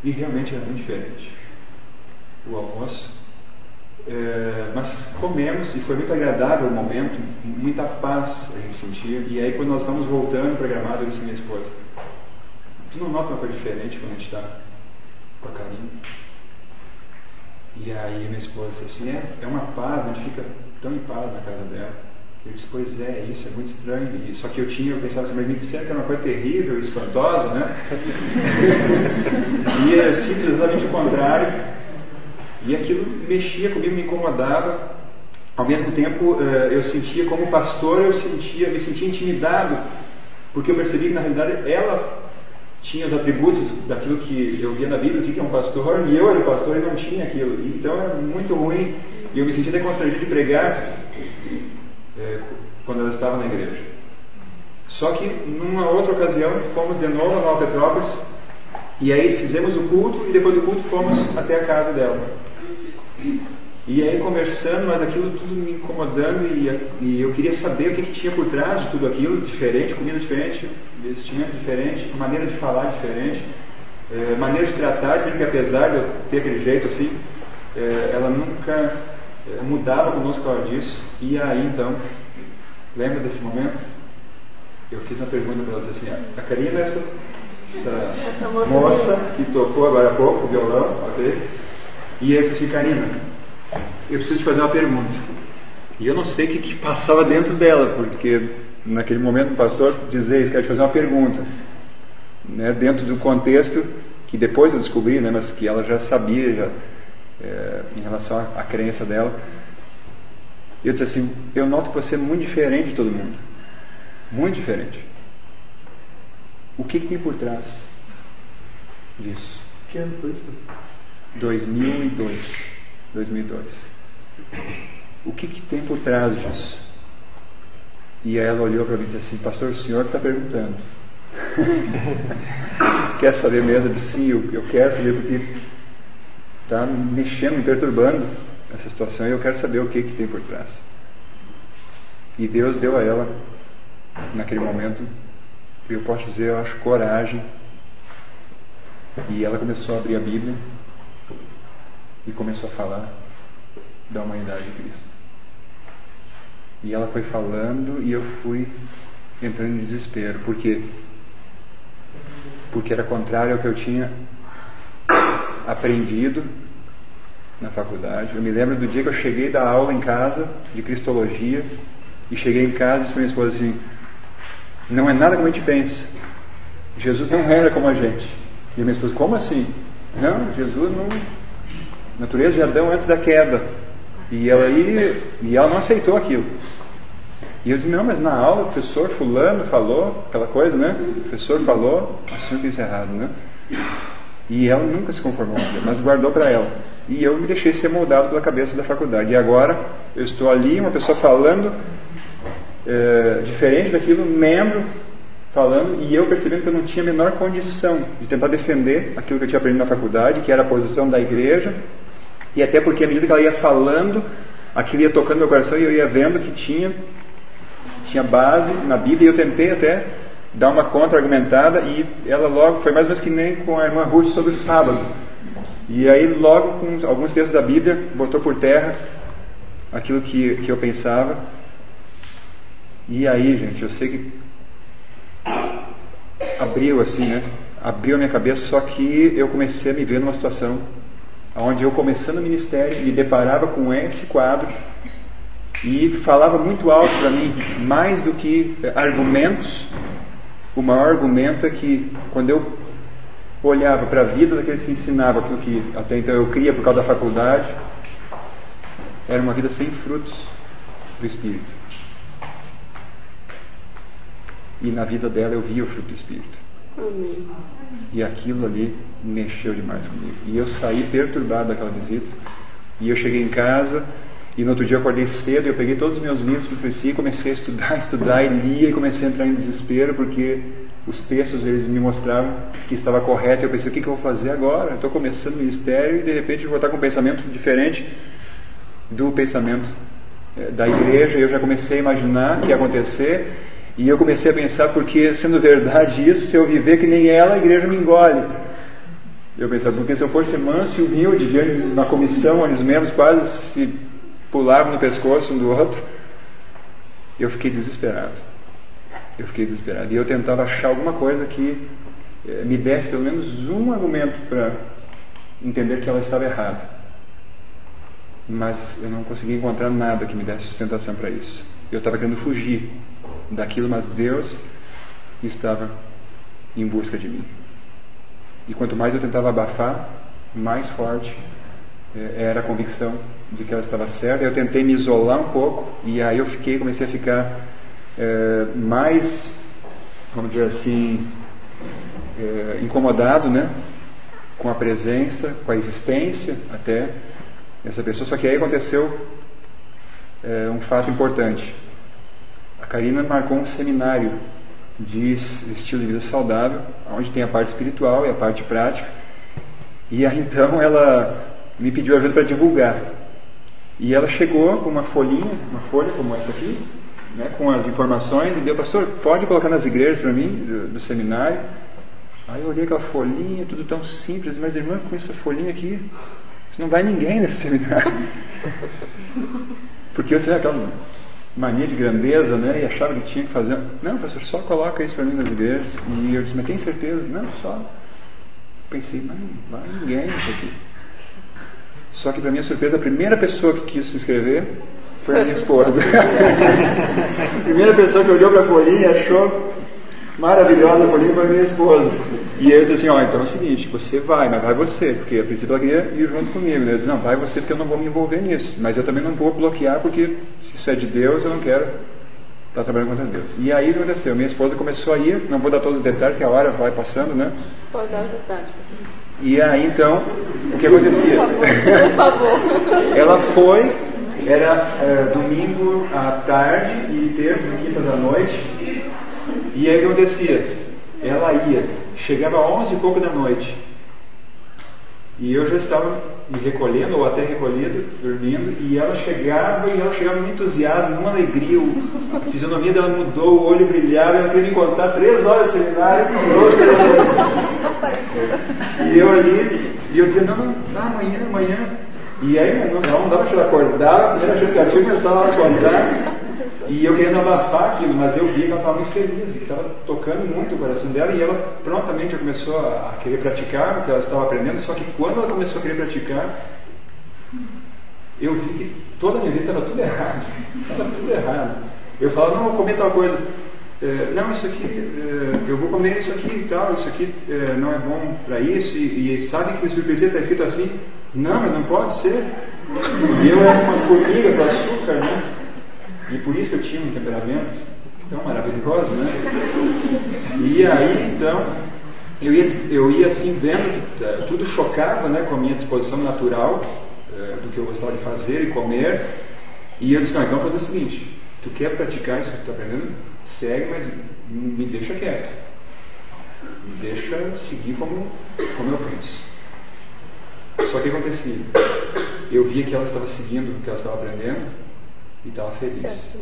e realmente era muito diferente o almoço. Mas comemos e foi muito agradável o momento, muita paz a gente sentia. E aí quando nós estamos voltando para Gramado, eu disse à minha esposa: tu não nota uma coisa diferente quando a gente está com a Karine? E aí minha esposa disse assim: é uma paz, a gente fica tão em paz na casa dela. Eu disse: pois é, isso é muito estranho. E só que eu pensava assim, mas me disseram que era uma coisa terrível, espantosa, né? E é simplesmente o contrário. E aquilo mexia comigo, me incomodava. Ao mesmo tempo, eu sentia como pastor, me sentia intimidado, porque eu percebi que na realidade ela tinha os atributos daquilo que eu via na Bíblia, o que é um pastor, e eu era o pastor e não tinha aquilo. Então era muito ruim, e eu me sentia até constrangido de pregar quando ela estava na igreja. Só que numa outra ocasião fomos de novo a Nova Petrópolis, e aí fizemos o culto, e depois do culto fomos até a casa dela. E aí conversando, mas aquilo tudo me incomodando, e eu queria saber o que tinha por trás de tudo aquilo, diferente, comida diferente, vestimento diferente, maneira de falar diferente, maneira de tratar, porque apesar de eu ter aquele jeito assim, ela nunca mudava conosco por causa disso. E aí então, lembra desse momento? Eu fiz uma pergunta para ela, disse assim: a Karina é essa moça que tocou agora há pouco o violão, ok? E eu disse assim: Karina, eu preciso te fazer uma pergunta. E eu não sei o que passava dentro dela, porque naquele momento o pastor dizia isso, quero te fazer uma pergunta, né, dentro do contexto que depois eu descobri, né, mas que ela já sabia em relação à crença dela. E eu disse assim: eu noto que você é muito diferente de todo mundo, muito diferente. O que tem por trás disso? Que ano foi isso? 2002. O que tem por trás disso? E ela olhou para mim e disse assim: pastor, o senhor que está perguntando. Quer saber mesmo? Eu disse: sim, eu quero saber, porque está me mexendo, me perturbando essa situação, e eu quero saber o que tem por trás. E Deus deu a ela, naquele momento, eu posso dizer, eu acho, coragem. E ela começou a abrir a Bíblia e começou a falar da humanidade de Cristo. E ela foi falando e eu fui entrando em desespero. Por quê? Porque era contrário ao que eu tinha aprendido na faculdade. Eu me lembro do dia que eu cheguei da aula em casa de Cristologia, e cheguei em casa e disse para minha esposa assim: não é nada como a gente pensa, Jesus não era como a gente. E a minha esposa: como assim? Não, Jesus não... natureza de Adão antes da queda. E ela não aceitou aquilo. E eu disse: não, mas na aula o professor fulano falou aquela coisa, né? O professor falou, assunto encerrado, né? E ela nunca se conformou, mas guardou para ela. E eu me deixei ser moldado pela cabeça da faculdade. E agora eu estou ali, uma pessoa falando diferente daquilo, membro falando, e eu percebendo que eu não tinha a menor condição de tentar defender aquilo que eu tinha aprendido na faculdade, que era a posição da igreja. E até porque à medida que ela ia falando, aquilo ia tocando meu coração, e eu ia vendo que tinha base na Bíblia. E eu tentei até dar uma contra-argumentada, e ela logo, foi mais ou menos que nem com a irmã Ruth sobre o sábado. E aí logo, com alguns textos da Bíblia, botou por terra aquilo que eu pensava. E aí, gente, eu sei que abriu assim, né? Abriu a minha cabeça, só que eu comecei a me ver numa situação onde eu, começando o ministério, me deparava com esse quadro e falava muito alto para mim, mais do que argumentos. O maior argumento é que quando eu olhava para a vida daqueles que ensinavam aquilo que até então eu cria por causa da faculdade, era uma vida sem frutos do Espírito. E na vida dela eu via o fruto do Espírito. Amém. E aquilo ali mexeu demais comigo. E eu saí perturbado daquela visita. E eu cheguei em casa, e no outro dia eu acordei cedo, e eu peguei todos os meus livros que eu precisei, e comecei a estudar, e lia, e comecei a entrar em desespero, porque os textos eles me mostravam que estava correto. E eu pensei, o que eu vou fazer agora? Eu estou começando o ministério, e de repente eu vou estar com um pensamento diferente do pensamento da igreja. E eu já comecei a imaginar o que ia acontecer. E eu comecei a pensar, porque sendo verdade isso, se eu viver que nem ela, a igreja me engole. Eu pensava, porque se eu fosse manso e humilde diante de uma comissão onde os membros quase se pulavam no pescoço um do outro, eu fiquei desesperado. E eu tentava achar alguma coisa que me desse pelo menos um argumento para entender que ela estava errada. Mas eu não conseguia encontrar nada que me desse sustentação para isso. Eu estava querendo fugir daquilo, mas Deus estava em busca de mim. E quanto mais eu tentava abafar, mais forte era a convicção de que ela estava certa. Eu tentei me isolar um pouco, e aí eu comecei a ficar mais, vamos dizer assim, incomodado, né, com a presença, com a existência até dessa pessoa. Só que aí aconteceu um fato importante. A Karina marcou um seminário de estilo de vida saudável, onde tem a parte espiritual e a parte prática. E aí então ela me pediu ajuda para divulgar. E ela chegou com uma folha como essa aqui, né, com as informações, e deu: pastor, pode colocar nas igrejas para mim, do seminário. Aí eu olhei aquela folhinha, tudo tão simples, mas irmã, com essa folhinha aqui, não vai ninguém nesse seminário. Porque eu sei aquela mania de grandeza, né, e achava que tinha que fazer. Não, pastor, só coloca isso para mim nas igrejas. E eu disse, mas tem certeza? Não, só. Pensei, mas não vai ninguém isso aqui. Só que para minha surpresa, a primeira pessoa que quis se inscrever foi a minha esposa. A primeira pessoa que olhou para a folhinha e achou maravilhosa a folhinha foi a minha esposa. E eu disse assim, então é o seguinte, você vai, mas vai você, porque a princípio ela queria ir junto comigo. Eu disse, não, vai você, porque eu não vou me envolver nisso, mas eu também não vou bloquear, porque se isso é de Deus, eu não quero estar trabalhando contra Deus. E aí o que aconteceu? Minha esposa começou a ir, não vou dar todos os detalhes, que a hora vai passando, né? Pode dar os detalhes. E aí então, o que acontecia? Por favor. Ela foi, era domingo à tarde e terças e quintas à noite. E aí o que acontecia? Ela ia, chegava às 11 e pouco da noite, e eu já estava me recolhendo, ou até recolhido, dormindo, e ela chegava muito entusiasmo, uma alegria, a fisionomia dela mudou, o olho brilhava, ela queria me contar 3 horas de seminário, e eu ali, e eu dizia, não, amanhã, e aí não dava para ela acordar, a primeira justificativa começava a contar. E eu querendo abafar aquilo, mas eu vi que ela estava muito feliz, que estava tocando muito o coração dela, e ela prontamente começou a querer praticar o que ela estava aprendendo. Só que quando ela começou a querer praticar, eu vi que toda a minha vida estava tudo errado. Eu falava, não, vou comer tal coisa, não, isso aqui, eu vou comer isso aqui e tal, isso aqui não é bom para isso, e sabe que o Espírito está escrito assim? Não, mas não pode ser. E eu era uma formiga para açúcar, né? E por isso que eu tinha um temperamento tão maravilhoso, né? E aí, então, eu ia assim vendo que tudo chocava, né, com a minha disposição natural do que eu gostava de fazer e comer. E eu disse, não, então vou fazer o seguinte, tu quer praticar isso que tu está aprendendo? Segue, mas me deixa quieto. Me deixa seguir como eu penso. Só que acontecia, eu via que ela estava seguindo o que ela estava aprendendo e estava feliz.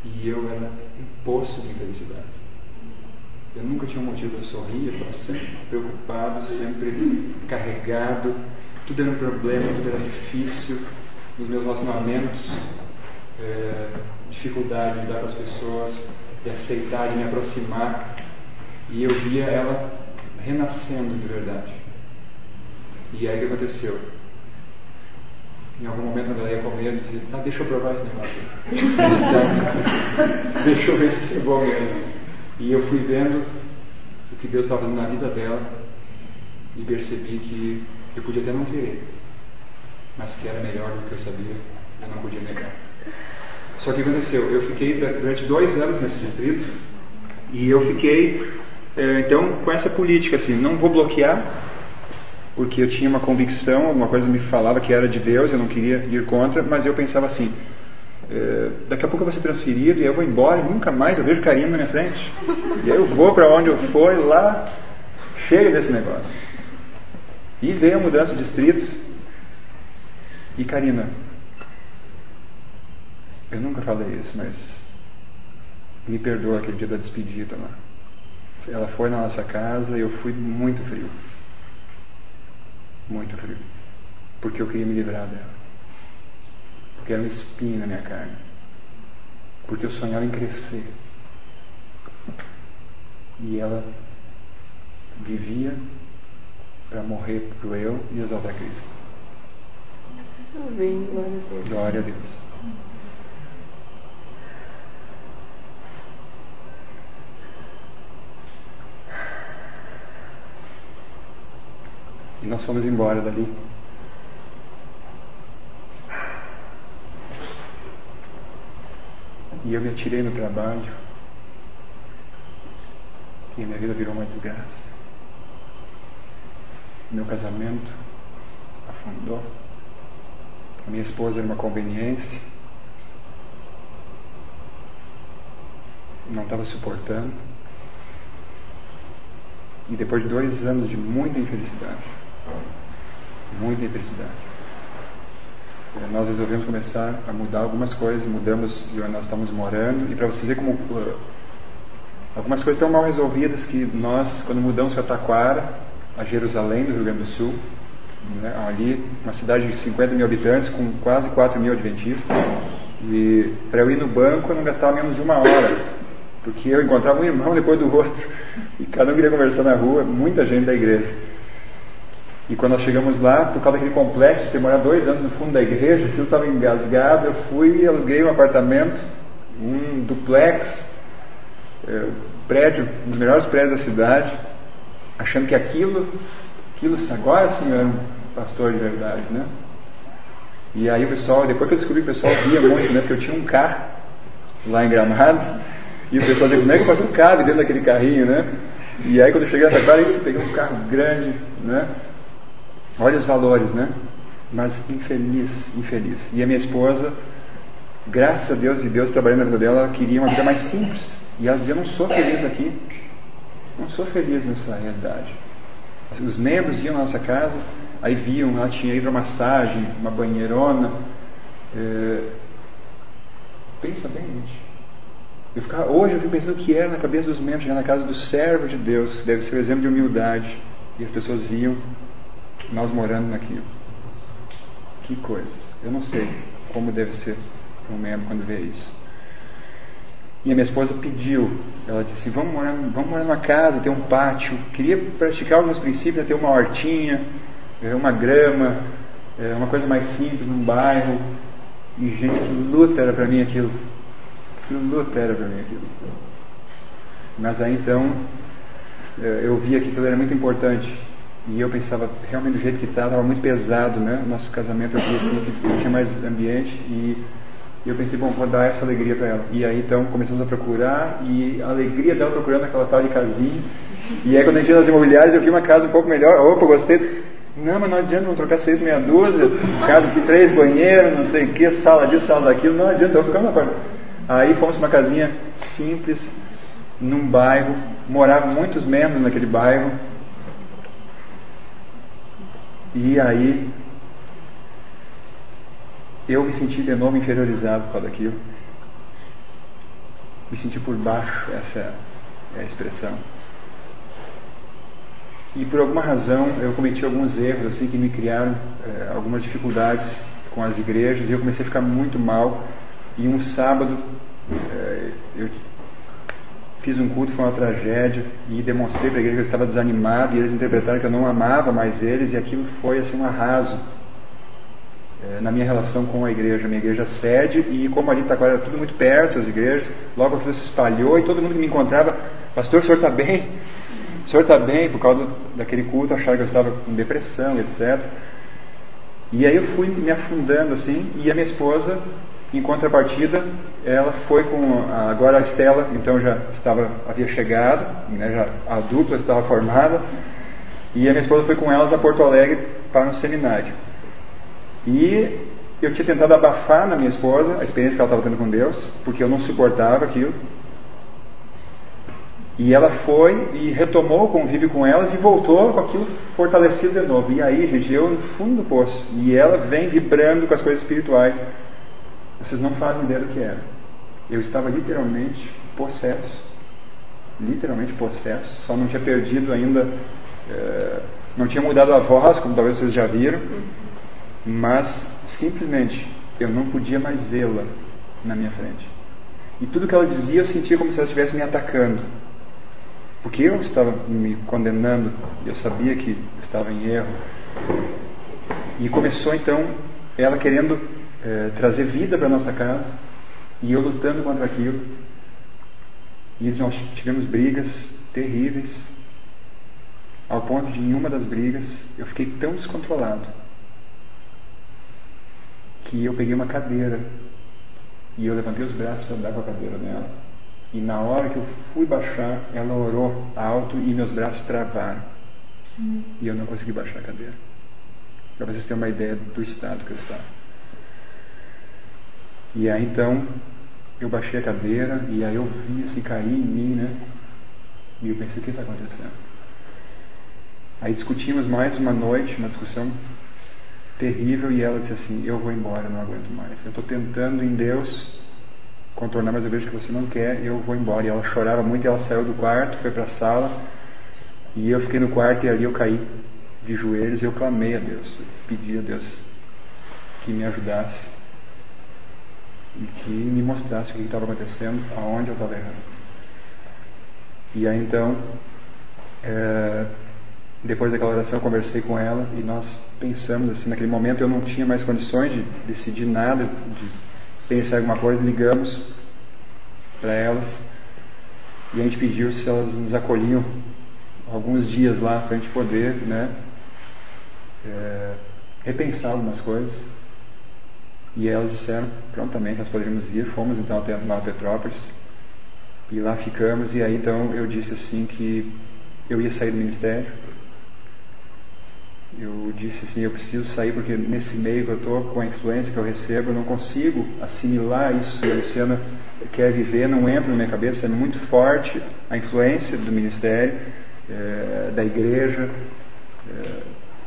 E eu era um poço de felicidade. Eu nunca tinha um motivo para sorrir, eu estava sempre preocupado, sempre carregado, tudo era um problema, tudo era difícil, nos meus relacionamentos, dificuldade de lidar com as pessoas, de aceitar, de me aproximar, e eu via ela renascendo de verdade. E aí o que aconteceu? Em algum momento ela ia comer e disse, tá, deixa eu provar esse negócio. Deixa eu ver se isso é bom mesmo. E eu fui vendo o que Deus estava fazendo na vida dela e percebi que eu podia até não querer, mas que era melhor do que eu sabia, eu não podia negar. Só que o que aconteceu? Eu fiquei durante 2 anos nesse distrito e eu fiquei então com essa política assim, não vou bloquear, porque eu tinha uma convicção, alguma coisa me falava que era de Deus, eu não queria ir contra, mas eu pensava assim, daqui a pouco eu vou ser transferido e eu vou embora e nunca mais eu vejo Karina na minha frente. E aí eu vou para onde eu for e lá chega desse negócio. E veio a mudança de distrito. E Karina, eu nunca falei isso, mas me perdoa aquele dia da despedida lá. Ela foi na nossa casa e eu fui muito frio. Muito frio. Porque eu queria me livrar dela. Porque era um espinho na minha carne. Porque eu sonhava em crescer. E ela vivia para morrer pro eu e exaltar Cristo. Amém, glória a Deus. Glória a Deus. E nós fomos embora dali. E eu me atirei no trabalho. E a minha vida virou uma desgraça. Meu casamento afundou. A minha esposa era uma conveniência. Não estava suportando. E depois de 2 anos de muita infelicidade, nós resolvemos começar a mudar algumas coisas. Mudamos de onde nós estamos morando. E para vocês verem como algumas coisas estão mal resolvidas, que nós, quando mudamos para Taquara, a Jerusalém do Rio Grande do Sul, né, ali uma cidade de 50 mil habitantes com quase 4 mil adventistas, e para eu ir no banco eu não gastava menos de 1 hora, porque eu encontrava um irmão depois do outro e cada um queria conversar na rua, muita gente da igreja. E quando nós chegamos lá, por causa daquele complexo, ter morado 2 anos no fundo da igreja, aquilo estava engasgado, eu fui e aluguei um apartamento, um duplex, prédio, um dos melhores prédios da cidade, achando que aquilo agora sim eu era um pastor de verdade, né? E aí o pessoal, depois que eu descobri que o pessoal via muito, né? Porque eu tinha um carro lá em Gramado, e o pessoal dizia, como é que o pastor cabe dentro daquele carrinho, né? E aí quando eu cheguei na Taquara, eu peguei um carro grande, né? Olha os valores, né? Mas infeliz. E a minha esposa, graças a Deus, e Deus trabalhando na vida dela, ela queria uma vida mais simples. E ela dizia, eu não sou feliz aqui. Não sou feliz nessa realidade. Os membros iam na nossa casa, aí viam, lá tinha hidromassagem, uma banheirona. Pensa bem, gente. Hoje eu fico pensando o que era na cabeça dos membros, na casa do servo de Deus, que deve ser um exemplo de humildade. E as pessoas viam nós morando naquilo. Que coisa. Eu não sei como deve ser um membro quando vê isso. E a minha esposa pediu, ela disse assim, vamos morar numa casa, ter um pátio. Queria praticar alguns princípios, ter uma hortinha, uma grama, uma coisa mais simples num bairro. E gente, que luta era para mim aquilo. Mas aí então, eu via que aquilo era muito importante. E eu pensava, realmente do jeito que estava muito pesado, né? O nosso casamento, eu via assim, que não tinha mais ambiente. E eu pensei, bom, vou dar essa alegria para ela. E aí então começamos a procurar, e a alegria dela procurando aquela tal de casinha. E aí quando a gente ia nas imobiliárias, eu vi uma casa um pouco melhor. Opa, gostei. Não, mas não adianta, vamos trocar 6 meia dúzia, casa de 3 banheiros, não sei o que, sala disso, sala daquilo. Não adianta, eu ficava na porta. Aí fomos para uma casinha simples, num bairro. Moravam muitos membros naquele bairro. E aí eu me senti de novo inferiorizado por causa daquilo. Me senti por baixo, essa é a expressão. e por alguma razão eu cometi alguns erros assim que me criaram algumas dificuldades com as igrejas, e eu comecei a ficar muito mal. E um sábado eu fiz um culto, foi uma tragédia, e demonstrei para a igreja que eu estava desanimado, e eles interpretaram que eu não amava mais eles, e aquilo foi assim um arraso na minha relação com a igreja, minha igreja sede. E como ali agora era tudo muito perto, as igrejas, logo aquilo se espalhou, e todo mundo que me encontrava: pastor, o senhor está bem? O senhor está bem? Por causa daquele culto, acharam que eu estava com depressão, etc. E aí eu fui me afundando assim, e a minha esposa, em contrapartida, ela foi com agora a Estela, então já havia chegado, né, já a dupla estava formada, e a minha esposa foi com elas a Porto Alegre para um seminário. E eu tinha tentado abafar na minha esposa a experiência que ela estava tendo com Deus, porque eu não suportava aquilo. E ela foi e retomou o convívio com elas e voltou com aquilo fortalecido de novo. E aí, gente, eu no fundo do poço, e ela vem vibrando com as coisas espirituais. Vocês não fazem ideia do que era. Eu estava literalmente possesso, só não tinha perdido ainda, não tinha mudado a voz, como talvez vocês já viram, mas simplesmente eu não podia mais vê-la na minha frente. E tudo que ela dizia eu sentia como se ela estivesse me atacando, porque eu estava me condenando, eu sabia que estava em erro. E começou então ela querendo trazer vida para a nossa casa, e eu lutando contra aquilo. E nós tivemos brigas terríveis, ao ponto de, em uma das brigas, eu fiquei tão descontrolado que eu peguei uma cadeira e eu levantei os braços para andar com a cadeira nela, e na hora que eu fui baixar, ela orou alto e meus braços travaram, e eu não consegui baixar a cadeira, para vocês terem uma ideia do estado que eu estava. E aí então eu baixei a cadeira, e aí eu vi assim cair em mim, né? E eu pensei: o que está acontecendo? Aí discutimos mais uma noite, uma discussão terrível, e ela disse assim: eu vou embora, não aguento mais. Eu estou tentando em Deus contornar, mas eu vejo que você não quer, eu vou embora. E ela chorava muito, e ela saiu do quarto, foi para a sala, e eu fiquei no quarto, e ali eu caí de joelhos, e eu clamei a Deus, eu pedi a Deus que me ajudasse e que me mostrasse o que estava acontecendo, aonde eu estava errando. E aí então, depois daquela oração, eu conversei com ela, e nós pensamos assim, naquele momento eu não tinha mais condições de decidir nada, de pensar em alguma coisa. Ligamos para elas, e a gente pediu se elas nos acolhiam alguns dias lá, para a gente poder, né, repensar algumas coisas. E elas disseram prontamente, nós poderíamos ir. Fomos então até Nova Petrópolis, e lá ficamos. E aí então eu disse assim que eu ia sair do ministério. Eu disse assim: eu preciso sair, porque nesse meio que eu estou, com a influência que eu recebo, eu não consigo assimilar isso que a Luciana quer viver, não entra na minha cabeça, é muito forte a influência do ministério, da igreja,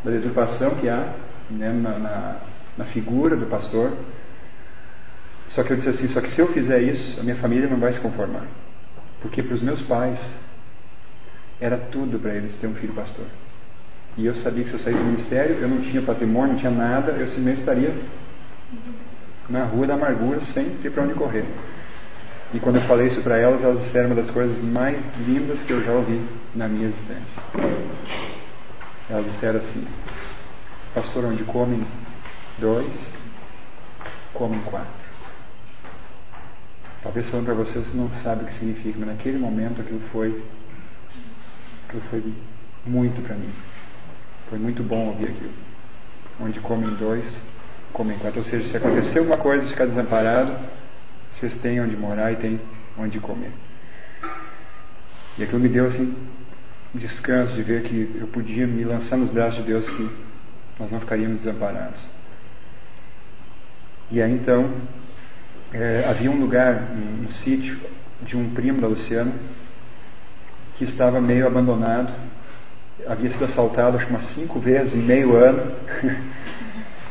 da deturpação que há, né, na figura do pastor. Só que eu disse assim: só que se eu fizer isso, a minha família não vai se conformar, porque para os meus pais era tudo para eles ter um filho pastor. E eu sabia que se eu saísse do ministério, eu não tinha patrimônio, não tinha nada, eu simplesmente estaria na rua da amargura, sem ter para onde correr. E quando eu falei isso para elas, elas disseram uma das coisas mais lindas que eu já ouvi na minha existência. Elas disseram assim: pastor, onde comem 2, comem 4. Talvez falando para você, você não sabe o que significa, mas naquele momento aquilo foi muito para mim. Foi muito bom ouvir aquilo. Onde comem 2, comem 4. Ou seja, se acontecer alguma coisa, ficar desamparado, vocês têm onde morar e têm onde comer. E aquilo me deu assim descanso de ver que eu podia me lançar nos braços de Deus, que nós não ficaríamos desamparados. E aí então havia um lugar, um sítio de um primo da Luciana, que estava meio abandonado. Havia sido assaltado acho que umas 5 vezes em meio ano.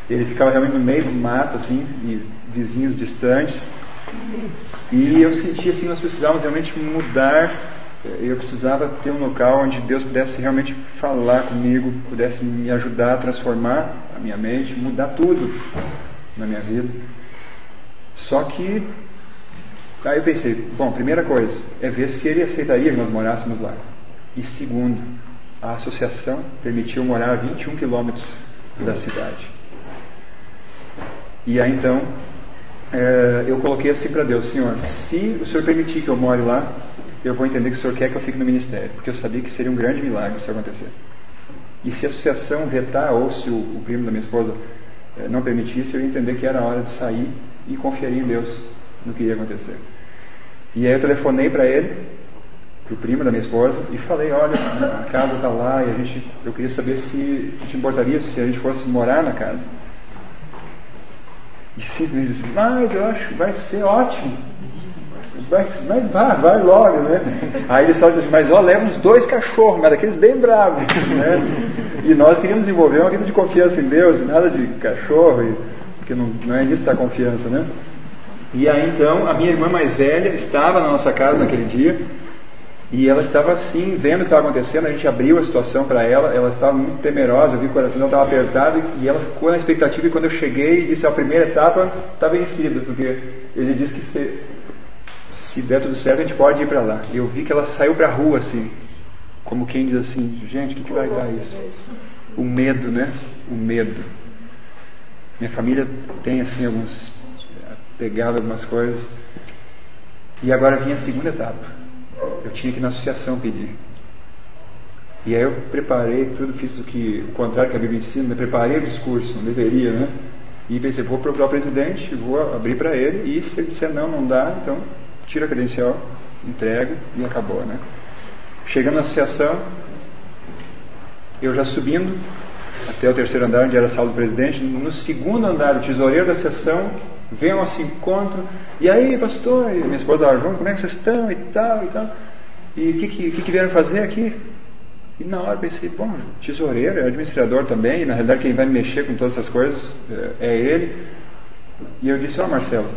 Ele ficava realmente no meio do mato, assim, e vizinhos distantes. E eu senti assim, nós precisávamos realmente mudar eu precisava ter um local onde Deus pudesse realmente falar comigo, pudesse me ajudar a transformar a minha mente, mudar tudo na minha vida. Só que aí eu pensei, bom, primeira coisa é ver se ele aceitaria que nós morássemos lá. E segundo, a associação permitiu morar a 21 quilômetros da cidade. E aí então eu coloquei assim para Deus: Senhor, se o Senhor permitir que eu more lá, eu vou entender que o Senhor quer que eu fique no ministério, porque eu sabia que seria um grande milagre isso acontecer. E se a associação vetar, ou se o primo da minha esposa não permitisse, eu ia entender que era a hora de sair e confiaria em Deus no que ia acontecer. E aí eu telefonei para ele, para o primo da minha esposa, e falei: olha, a casa está lá e eu queria saber se te importaria se a gente fosse morar na casa. E sim, ele disse: mas eu acho que vai ser ótimo, vai logo, né? Aí ele só disse: mas leva uns 2 cachorros, mas daqueles bem bravos, né? E nós queríamos desenvolver uma vida de confiança em Deus, nada de cachorro, porque não é nisso da confiança, né? E aí então a minha irmã mais velha estava na nossa casa naquele dia, e ela estava assim, vendo o que estava acontecendo. A gente abriu a situação para ela estava muito temerosa, eu vi que o coração dela estava apertado, e ela ficou na expectativa. E quando eu cheguei, disse: a primeira etapa está vencida, porque ele disse que se der tudo certo a gente pode ir para lá. E eu vi que ela saiu para a rua assim, como quem diz assim: gente, o que vai dar isso? O medo, né? O medo. Minha família tem assim pegado algumas coisas. E agora vinha a segunda etapa. Eu tinha que ir na associação pedir. E aí eu preparei tudo, fiz o contrário que a Bíblia ensina, né? Preparei o discurso, não deveria, né? E pensei: vou procurar o presidente, vou abrir para ele, e se ele disser não dá, então tira a credencial, entrego e acabou, né? Chegando na associação, eu já subindo até o 3º andar, onde era a sala do presidente. No 2º andar, o tesoureiro da associação vem ao nosso encontro: e aí, pastor, e minha esposa Arjuna, como é que vocês estão e tal, e o que vieram fazer aqui? E na hora pensei: bom, tesoureiro, é administrador também, e na realidade quem vai mexer com todas essas coisas é ele. E eu disse: Marcelo,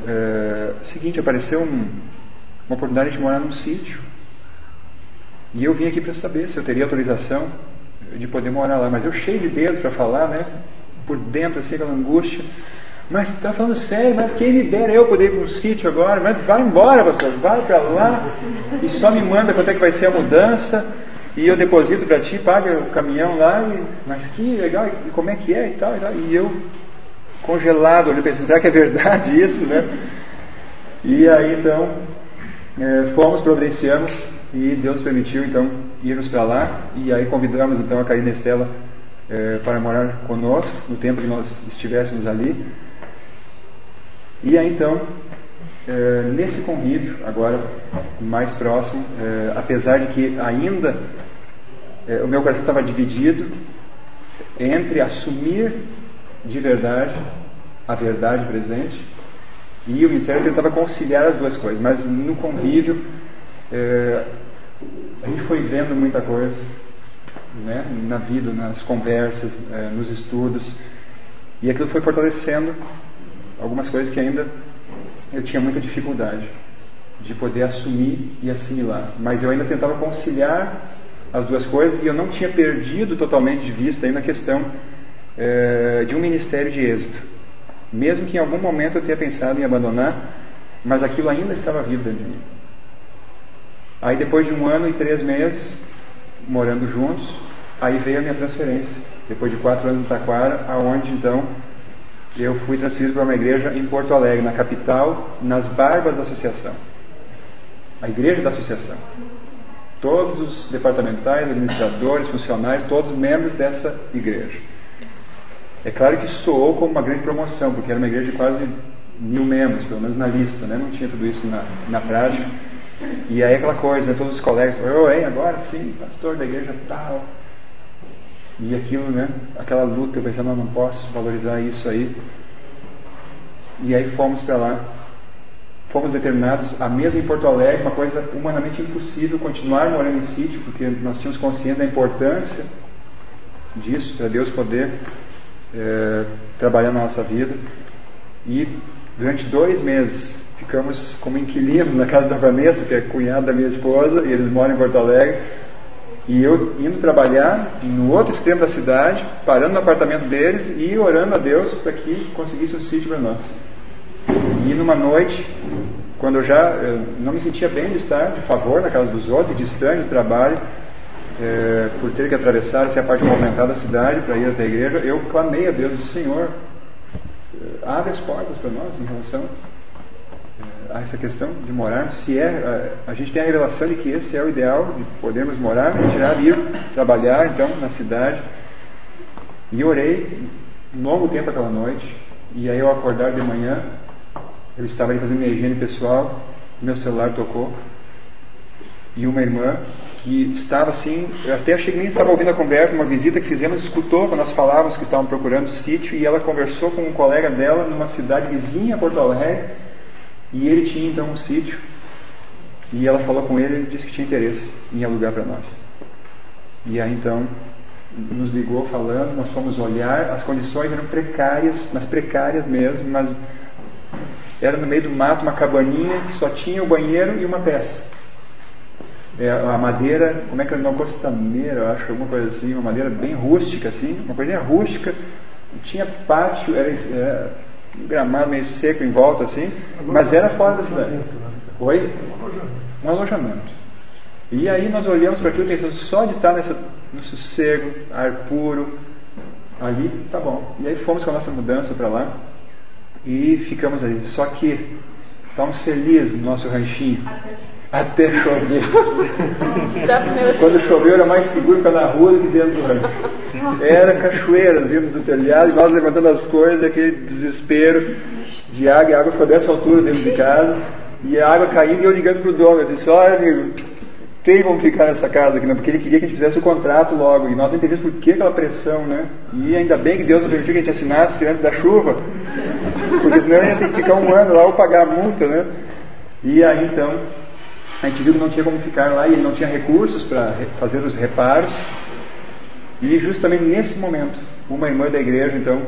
seguinte, apareceu uma oportunidade de morar num sítio, e eu vim aqui para saber se eu teria autorização de poder morar lá. Mas eu cheio de dedos para falar, né, por dentro assim, aquela angústia: mas está falando sério? Mas quem me dera eu poder ir para um sítio agora? Mas vai embora, pastor, vai para lá e só me manda quanto é que vai ser a mudança, e eu deposito para ti, paga o caminhão lá, mas que legal, e como é que é e tal. E eu congelado, eu pensei: será que é verdade isso, né? E aí então fomos, providenciamos, e Deus permitiu então irmos para lá. E aí convidamos então a Karina e Estela para morar conosco no tempo que nós estivéssemos ali. E aí então, nesse convívio agora mais próximo, apesar de que ainda o meu coração estava dividido entre assumir de verdade a verdade presente, e o ministério tentava conciliar as duas coisas, mas no convívio a gente foi vendo muita coisa, né, na vida, nas conversas, nos estudos, e aquilo foi fortalecendo algumas coisas que ainda eu tinha muita dificuldade de poder assumir e assimilar, mas eu ainda tentava conciliar as duas coisas, e eu não tinha perdido totalmente de vista ainda a questão de um ministério de êxito, mesmo que em algum momento eu tenha pensado em abandonar, mas aquilo ainda estava vivo dentro de mim. Aí depois de 1 ano e 3 meses morando juntos, aí veio a minha transferência, depois de 4 anos em Taquara, aonde então eu fui transferido para uma igreja em Porto Alegre, na capital, nas barbas da associação, a igreja da associação. Todos os departamentais, administradores, funcionários, todos membros dessa igreja. É claro que soou como uma grande promoção, porque era uma igreja de quase 1000 membros, pelo menos na lista, né? Não tinha tudo isso na prática. E aí aquela coisa, né? Todos os colegas: hein, agora sim, pastor da igreja tal. E aquilo, né? Aquela luta, eu pensando: não posso valorizar isso aí. E aí fomos para lá. Fomos determinados, a mesmo em Porto Alegre, uma coisa humanamente impossível, continuar morando em sítio, porque nós tínhamos consciência da importância disso, para Deus poder trabalhar na nossa vida. E Durante 2 meses, ficamos como inquilinos na casa da Vanessa, que é cunhada da minha esposa, e eles moram em Porto Alegre. E eu indo trabalhar no outro extremo da cidade, parando no apartamento deles e orando a Deus para que conseguisse um sítio para nós. E numa noite, quando eu não me sentia bem de estar de favor na casa dos outros, de estranho do trabalho, por ter que atravessar essa parte movimentada da cidade para ir até a igreja, eu clamei a Deus, disse: Senhor, abre as portas para nós em relação a essa questão de morar. Se a gente tem a revelação de que esse é o ideal, de podermos morar, retirar, ir trabalhar então na cidade. E orei um longo tempo aquela noite. E aí, ao acordar de manhã, eu estava ali fazendo minha higiene pessoal, meu celular tocou, e uma irmã que estava assim, eu até achei que nem estava ouvindo a conversa, uma visita que fizemos, escutou quando nós falávamos que estavam procurando sítio, e ela conversou com um colega dela numa cidade vizinha a Porto Alegre, e ele tinha então um sítio, e ela falou com ele, ele disse que tinha interesse em alugar para nós. E aí então nos ligou falando, nós fomos olhar, as condições eram precárias, mas precárias mesmo, mas era no meio do mato, uma cabaninha que só tinha o banheiro e uma peça. A madeira, como é que é o nome? Costaneira, eu acho, alguma coisa assim, uma madeira bem rústica assim, uma coisinha rústica, tinha pátio, era um gramado meio seco em volta assim, mas era fora da cidade. Oi? Um alojamento. E aí nós olhamos para aquilo pensando, só de estar no sossego, ar puro, ali, tá bom. E aí fomos com a nossa mudança para lá e ficamos ali. Só que estávamos felizes no nosso ranchinho até chover. Quando choveu era mais seguro ficar na rua do que dentro do rancho. Era cachoeiras vindo do telhado, e nós levantando as coisas, aquele desespero de água, e a água ficou dessa altura dentro de casa, e a água caindo, e eu ligando para o dono, eu disse: olha amigo, tem como ficar nessa casa aqui, não? Porque ele queria que a gente fizesse o contrato logo, e nós não entendíamos por que aquela pressão, né? E ainda bem que Deus não permitiu que a gente assinasse antes da chuva, porque senão ia ter que ficar 1 ano lá ou pagar a multa, né? E aí então a gente viu que não tinha como ficar lá, e ele não tinha recursos para fazer os reparos. E justamente nesse momento, uma irmã da igreja então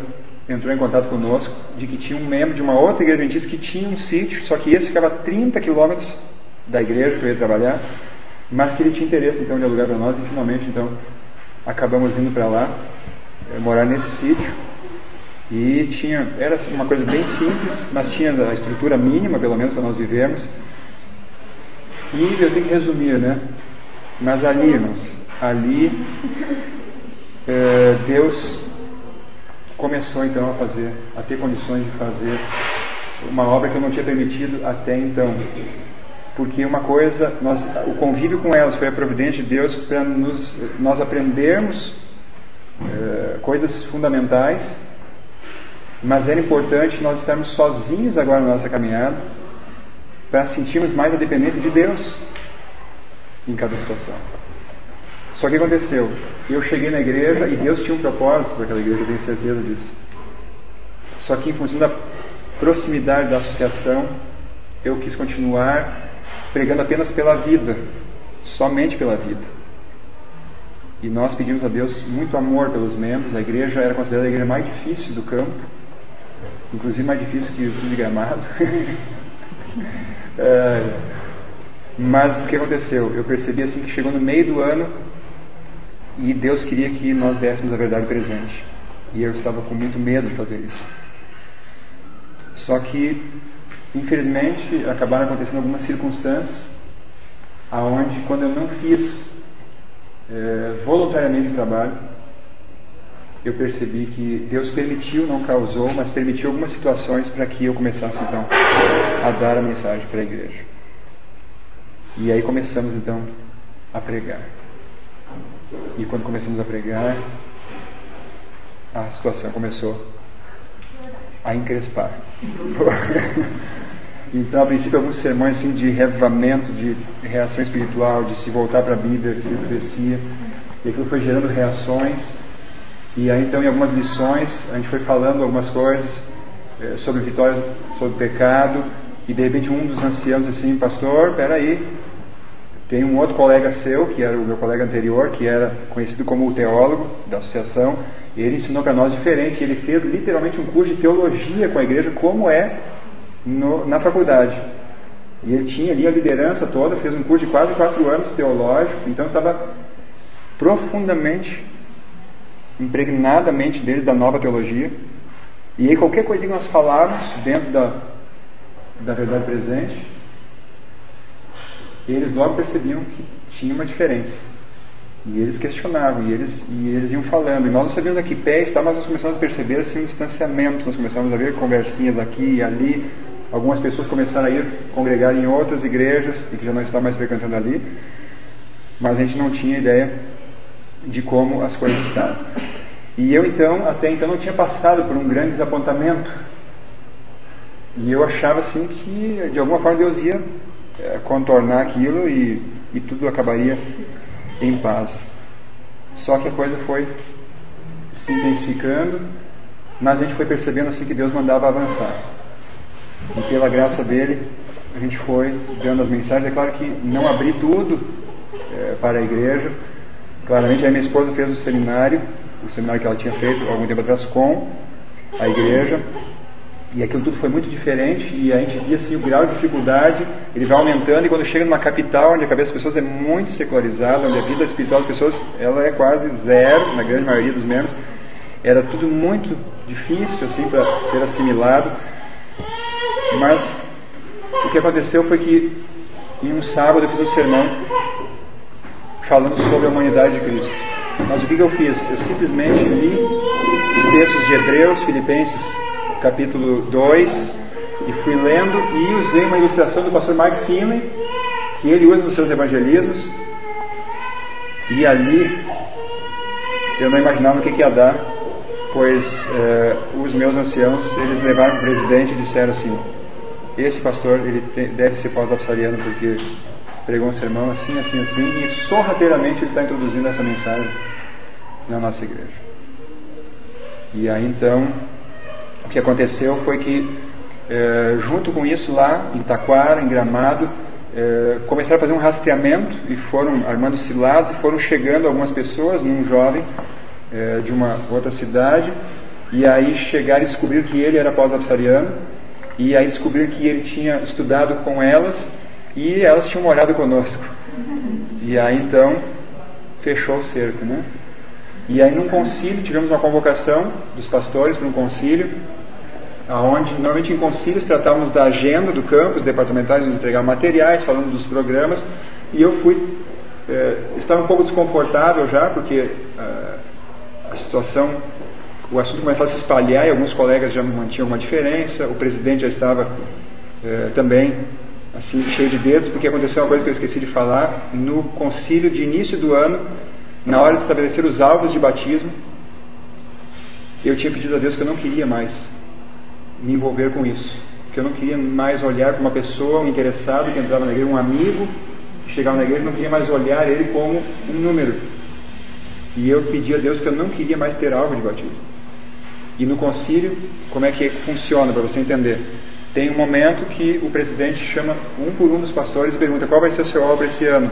entrou em contato conosco, de que tinha um membro de uma outra igreja adventista que tinha um sítio, só que esse ficava a 30 quilômetros da igreja que eu ia trabalhar, mas que ele tinha interesse então de alugar para nós, e finalmente então acabamos indo para lá, morar nesse sítio. E era uma coisa bem simples, mas tinha a estrutura mínima pelo menos para nós vivermos. E eu tenho que resumir, né? Mas ali, irmãos, Deus começou então a ter condições de fazer uma obra que eu não tinha permitido até então. Porque uma coisa, o convívio com elas foi a providência de Deus para nós aprendermos coisas fundamentais, mas era importante nós estarmos sozinhos agora na nossa caminhada, para sentirmos mais a dependência de Deus em cada situação. Só que aconteceu, eu cheguei na igreja e Deus tinha um propósito para aquela igreja, eu tenho certeza disso. Só que em função da proximidade da associação, eu quis continuar pregando apenas pela vida, somente pela vida. E nós pedimos a Deus muito amor pelos membros. A igreja era considerada a igreja mais difícil do campo, inclusive mais difícil que o Sul de Gramado. Mas o que aconteceu? Eu percebi assim que chegou no meio do ano e Deus queria que nós dessemos a verdade presente, e eu estava com muito medo de fazer isso. Só que infelizmente acabaram acontecendo algumas circunstâncias aonde, quando eu não fiz voluntariamente o trabalho, eu percebi que Deus permitiu, não causou, mas permitiu algumas situações para que eu começasse então a dar a mensagem para a igreja. E aí começamos então a pregar. E quando começamos a pregar, a situação começou a encrespar. Então, a princípio, alguns sermões assim, de reavivamento, de reação espiritual, de se voltar para a Bíblia, de profecia, e aquilo foi gerando reações. E aí então, em algumas lições, a gente foi falando algumas coisas sobre vitória sobre o pecado, e de repente um dos anciãos assim: pastor, peraí, tem um outro colega seu, que era o meu colega anterior, que era conhecido como o teólogo da associação, e ele ensinou para nós diferente. Ele fez literalmente um curso de teologia com a igreja, como é na faculdade. E ele tinha ali a liderança toda, fez um curso de quase 4 anos teológico, então estava profundamente, impregnadamente dele da nova teologia. E aí qualquer coisinha que nós falávamos dentro da verdade presente, eles logo percebiam que tinha uma diferença. E eles questionavam, e eles iam falando. E nós não sabíamos a que pé está, mas nós começamos a perceber assim, um distanciamento. Nós começamos a ver conversinhas aqui e ali. Algumas pessoas começaram a ir congregar em outras igrejas e que já não estavam mais frequentando ali. Mas a gente não tinha ideia de como as coisas estavam. E eu então, até então, não tinha passado por um grande desapontamento. E eu achava assim que de alguma forma Deus ia contornar aquilo e tudo acabaria em paz. Só que a coisa foi se intensificando, mas a gente foi percebendo assim que Deus mandava avançar. E pela graça dele, a gente foi dando as mensagens. É claro que não abri tudo para a igreja. Claramente, a minha esposa fez o seminário que ela tinha feito algum tempo atrás com a igreja. E aquilo tudo foi muito diferente, e a gente via assim, o grau de dificuldade, ele vai aumentando, e quando chega numa capital onde a cabeça das pessoas é muito secularizada, onde a vida espiritual das pessoas ela é quase zero, na grande maioria dos membros, era tudo muito difícil assim, para ser assimilado. Mas o que aconteceu foi que em um sábado eu fiz um sermão falando sobre a humanidade de Cristo. Mas o que eu fiz? Eu simplesmente li os textos de Hebreus, Filipenses capítulo 2, e fui lendo e usei uma ilustração do pastor Mark Finley, que ele usa nos seus evangelismos, e ali eu não imaginava o que ia dar, pois os meus anciãos, eles levaram para o presidente e disseram assim: esse pastor ele deve ser pós-baptistariano porque pregou um sermão assim, assim, assim, e sorrateiramente ele está introduzindo essa mensagem na nossa igreja. E aí então o que aconteceu foi que junto com isso lá em Taquara, em Gramado, começaram a fazer um rastreamento e foram armando ciladas e foram chegando algumas pessoas num jovem de uma outra cidade, e aí chegaram e descobriram que ele era pós-baptistariano, e aí descobriram que ele tinha estudado com elas e elas tinham morado conosco. E aí então fechou o cerco, né? E aí num concílio, tivemos uma convocação dos pastores para um concílio, onde normalmente em concílios tratávamos da agenda do campus, departamentais nos entregavam materiais, falando dos programas, e eu estava um pouco desconfortável já, porque a situação, o assunto começava a se espalhar e alguns colegas já mantinham uma diferença, o presidente já estava também assim cheio de dedos, porque aconteceu uma coisa que eu esqueci de falar, no concílio de início do ano, na hora de estabelecer os alvos de batismo, eu tinha pedido a Deus que eu não queria mais me envolver com isso, que eu não queria mais olhar para uma pessoa, um interessado que entrava na igreja, um amigo que chegava na igreja, não queria mais olhar ele como um número. E eu pedi a Deus que eu não queria mais ter alvo de batismo. E no concílio, como é que funciona, para você entender? Tem um momento que o presidente chama um por um dos pastores e pergunta: qual vai ser o seu alvo esse ano?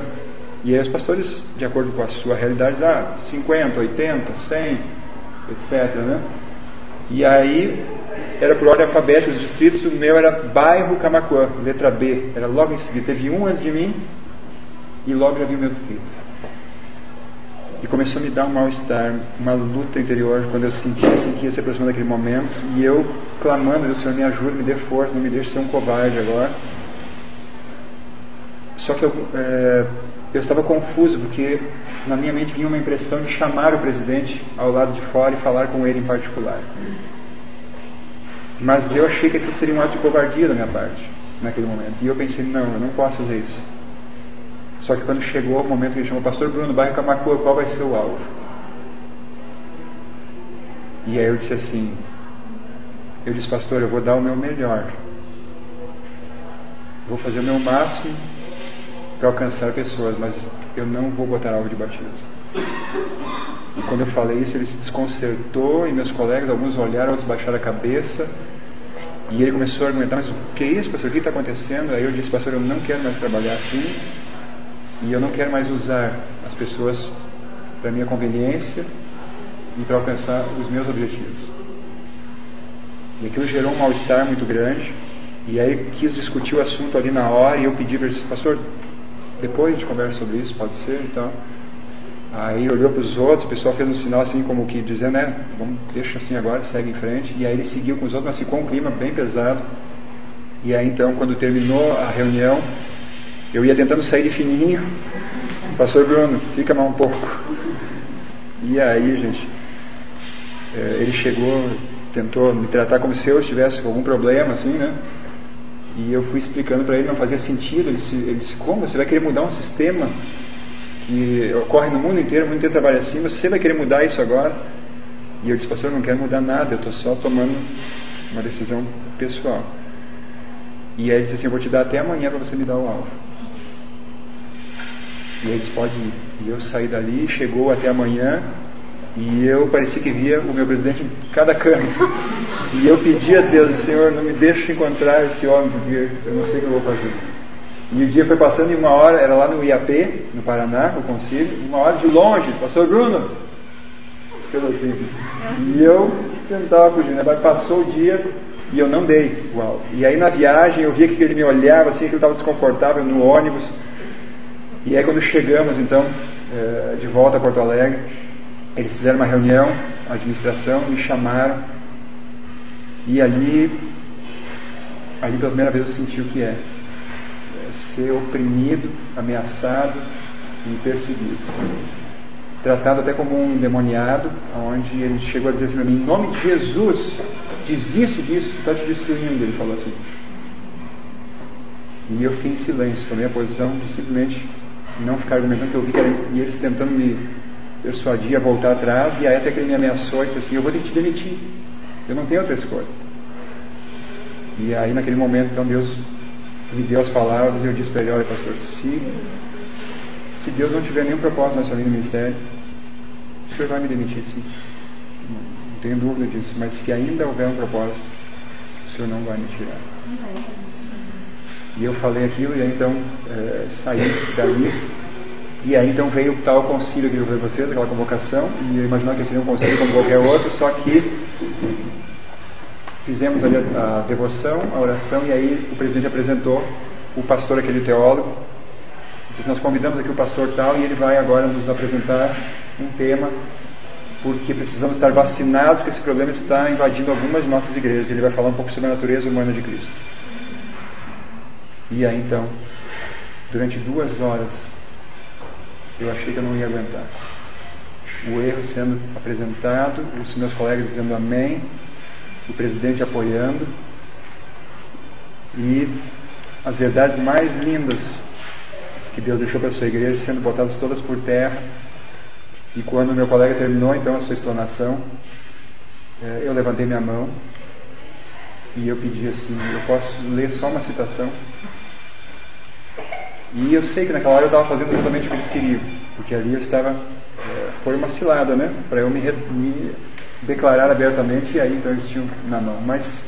E aí os pastores, de acordo com a sua realidade, dizem 50, 80, 100, etc, né? E aí era por ordem alfabética os distritos. O meu era bairro Camaquã, letra B, era logo em seguida. Teve um antes de mim e logo já vi o meu distrito. E começou a me dar um mal-estar, uma luta interior, quando eu senti assim que ia se aproximando daquele momento, e eu clamando: Deus, Senhor, me ajude, me dê força, não me deixe ser um covarde agora. Só que eu estava confuso, porque na minha mente vinha uma impressão de chamar o presidente ao lado de fora e falar com ele em particular. Mas eu achei que aquilo seria um ato de covardia da minha parte, naquele momento. E eu pensei: não, eu não posso fazer isso. Só que quando chegou o momento que ele chamou: Pastor Bruno, bairro Camaquã, qual vai ser o alvo? E aí eu disse assim, pastor, eu vou dar o meu melhor. Vou fazer o meu máximo para alcançar pessoas, mas eu não vou botar alvo de batismo. E quando eu falei isso, ele se desconcertou, e meus colegas, alguns olharam, outros baixaram a cabeça, e ele começou a argumentar: mas o que é isso, pastor? O que está acontecendo? Aí eu disse: pastor, eu não quero mais trabalhar assim, e eu não quero mais usar as pessoas para minha conveniência e para alcançar os meus objetivos. E aquilo gerou um mal-estar muito grande, E aí quis discutir o assunto ali na hora, e eu pedi para ele, pastor, depois a gente conversa sobre isso, pode ser? Então, aí olhou para os outros, o pessoal fez um sinal assim como que dizendo, vamos, deixa assim agora, segue em frente. E aí ele seguiu com os outros, mas ficou um clima bem pesado. E aí então, quando terminou a reunião, eu ia tentando sair de fininho, pastor Bruno, fica mais um pouco. E aí, gente, ele chegou, tentou me tratar como se eu estivesse com algum problema, assim, né? E eu fui explicando para ele, não fazia sentido. Ele disse, como? Você vai querer mudar um sistema que ocorre no mundo inteiro trabalha assim, você vai querer mudar isso agora? E eu disse, pastor, eu não quero mudar nada, eu estou só tomando uma decisão pessoal. E aí ele disse assim, eu vou te dar até amanhã para você me dar o alvo. E aí ele disse, pode ir. E eu saí dali, chegou até amanhã, e eu parecia que via o meu presidente em cada canto. E eu pedi a Deus, Senhor, não me deixe encontrar esse homem, porque eu não sei o que eu vou fazer. E o dia foi passando, e 1 hora, era lá no IAP, no Paraná, o concílio, 1 hora de longe, pastor Bruno, pelo assim. E eu tentava fugir, né? Mas passou o dia e eu não dei o alvo. E aí na viagem eu via que ele me olhava assim, que ele estava desconfortável no ônibus. E aí quando chegamos então de volta a Porto Alegre, eles fizeram uma reunião, a administração, me chamaram, e ali pela primeira vez eu senti o que é ser oprimido, ameaçado e perseguido, tratado até como um endemoniado, onde ele chegou a dizer assim para mim, em nome de Jesus, desiste disso, tu está te destruindo, ele falou assim. E eu fiquei em silêncio, tomei a posição de simplesmente não ficar argumentando, que eu vi que e eles tentando me persuadir a voltar atrás, e aí até que ele me ameaçou e disse assim, eu vou ter que te demitir, eu não tenho outra escolha. E aí naquele momento então Deus me deu as palavras, e eu disse para ele, olha pastor, se Deus não tiver nenhum propósito na sua vida no ministério, o senhor vai me demitir sim, não tenho dúvida disso, mas se ainda houver um propósito, o senhor não vai me tirar. E eu falei aquilo, e aí então saí dali. E aí então veio o tal concílio que eu falei para vocês, aquela convocação, e eu imaginava que seria um concílio como qualquer outro, só que fizemos ali a devoção, a oração, e aí o presidente apresentou o pastor, aquele teólogo, disse, nós convidamos aqui o pastor tal, e ele vai agora nos apresentar um tema, porque precisamos estar vacinados, que esse problema está invadindo algumas de nossas igrejas. Ele vai falar um pouco sobre a natureza humana de Cristo. E aí então, durante 2 horas, eu achei que eu não ia aguentar. O erro sendo apresentado, os meus colegas dizendo amém, o presidente apoiando, e as verdades mais lindas que Deus deixou para a sua igreja sendo botadas todas por terra. E quando meu colega terminou então a sua explanação, eu levantei minha mão e eu pedi assim, eu posso ler só uma citação? E eu sei que naquela hora eu estava fazendo exatamente o que eles queriam, porque ali eu estava, foi uma cilada, né, para eu me declarar abertamente, e aí então eles tinham na mão. Mas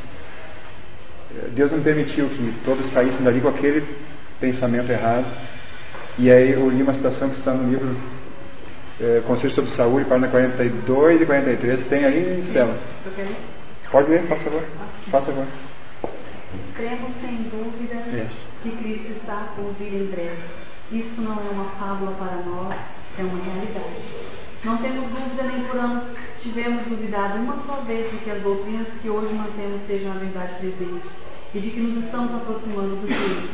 Deus não permitiu que todos saíssem dali com aquele pensamento errado. E aí eu li uma citação que está no livro Conselho sobre Saúde, página 42 e 43. Tem aí, Estela? Pode ler, faça favor. Faça favor. Cremos sem dúvida que Cristo está por vir em breve. Isso não é uma fábula para nós, é uma realidade. Não temos dúvida nem por anos tivemos duvidado uma só vez de que as doutrinas que hoje mantemos sejam a verdade presente e de que nos estamos aproximando do Deus.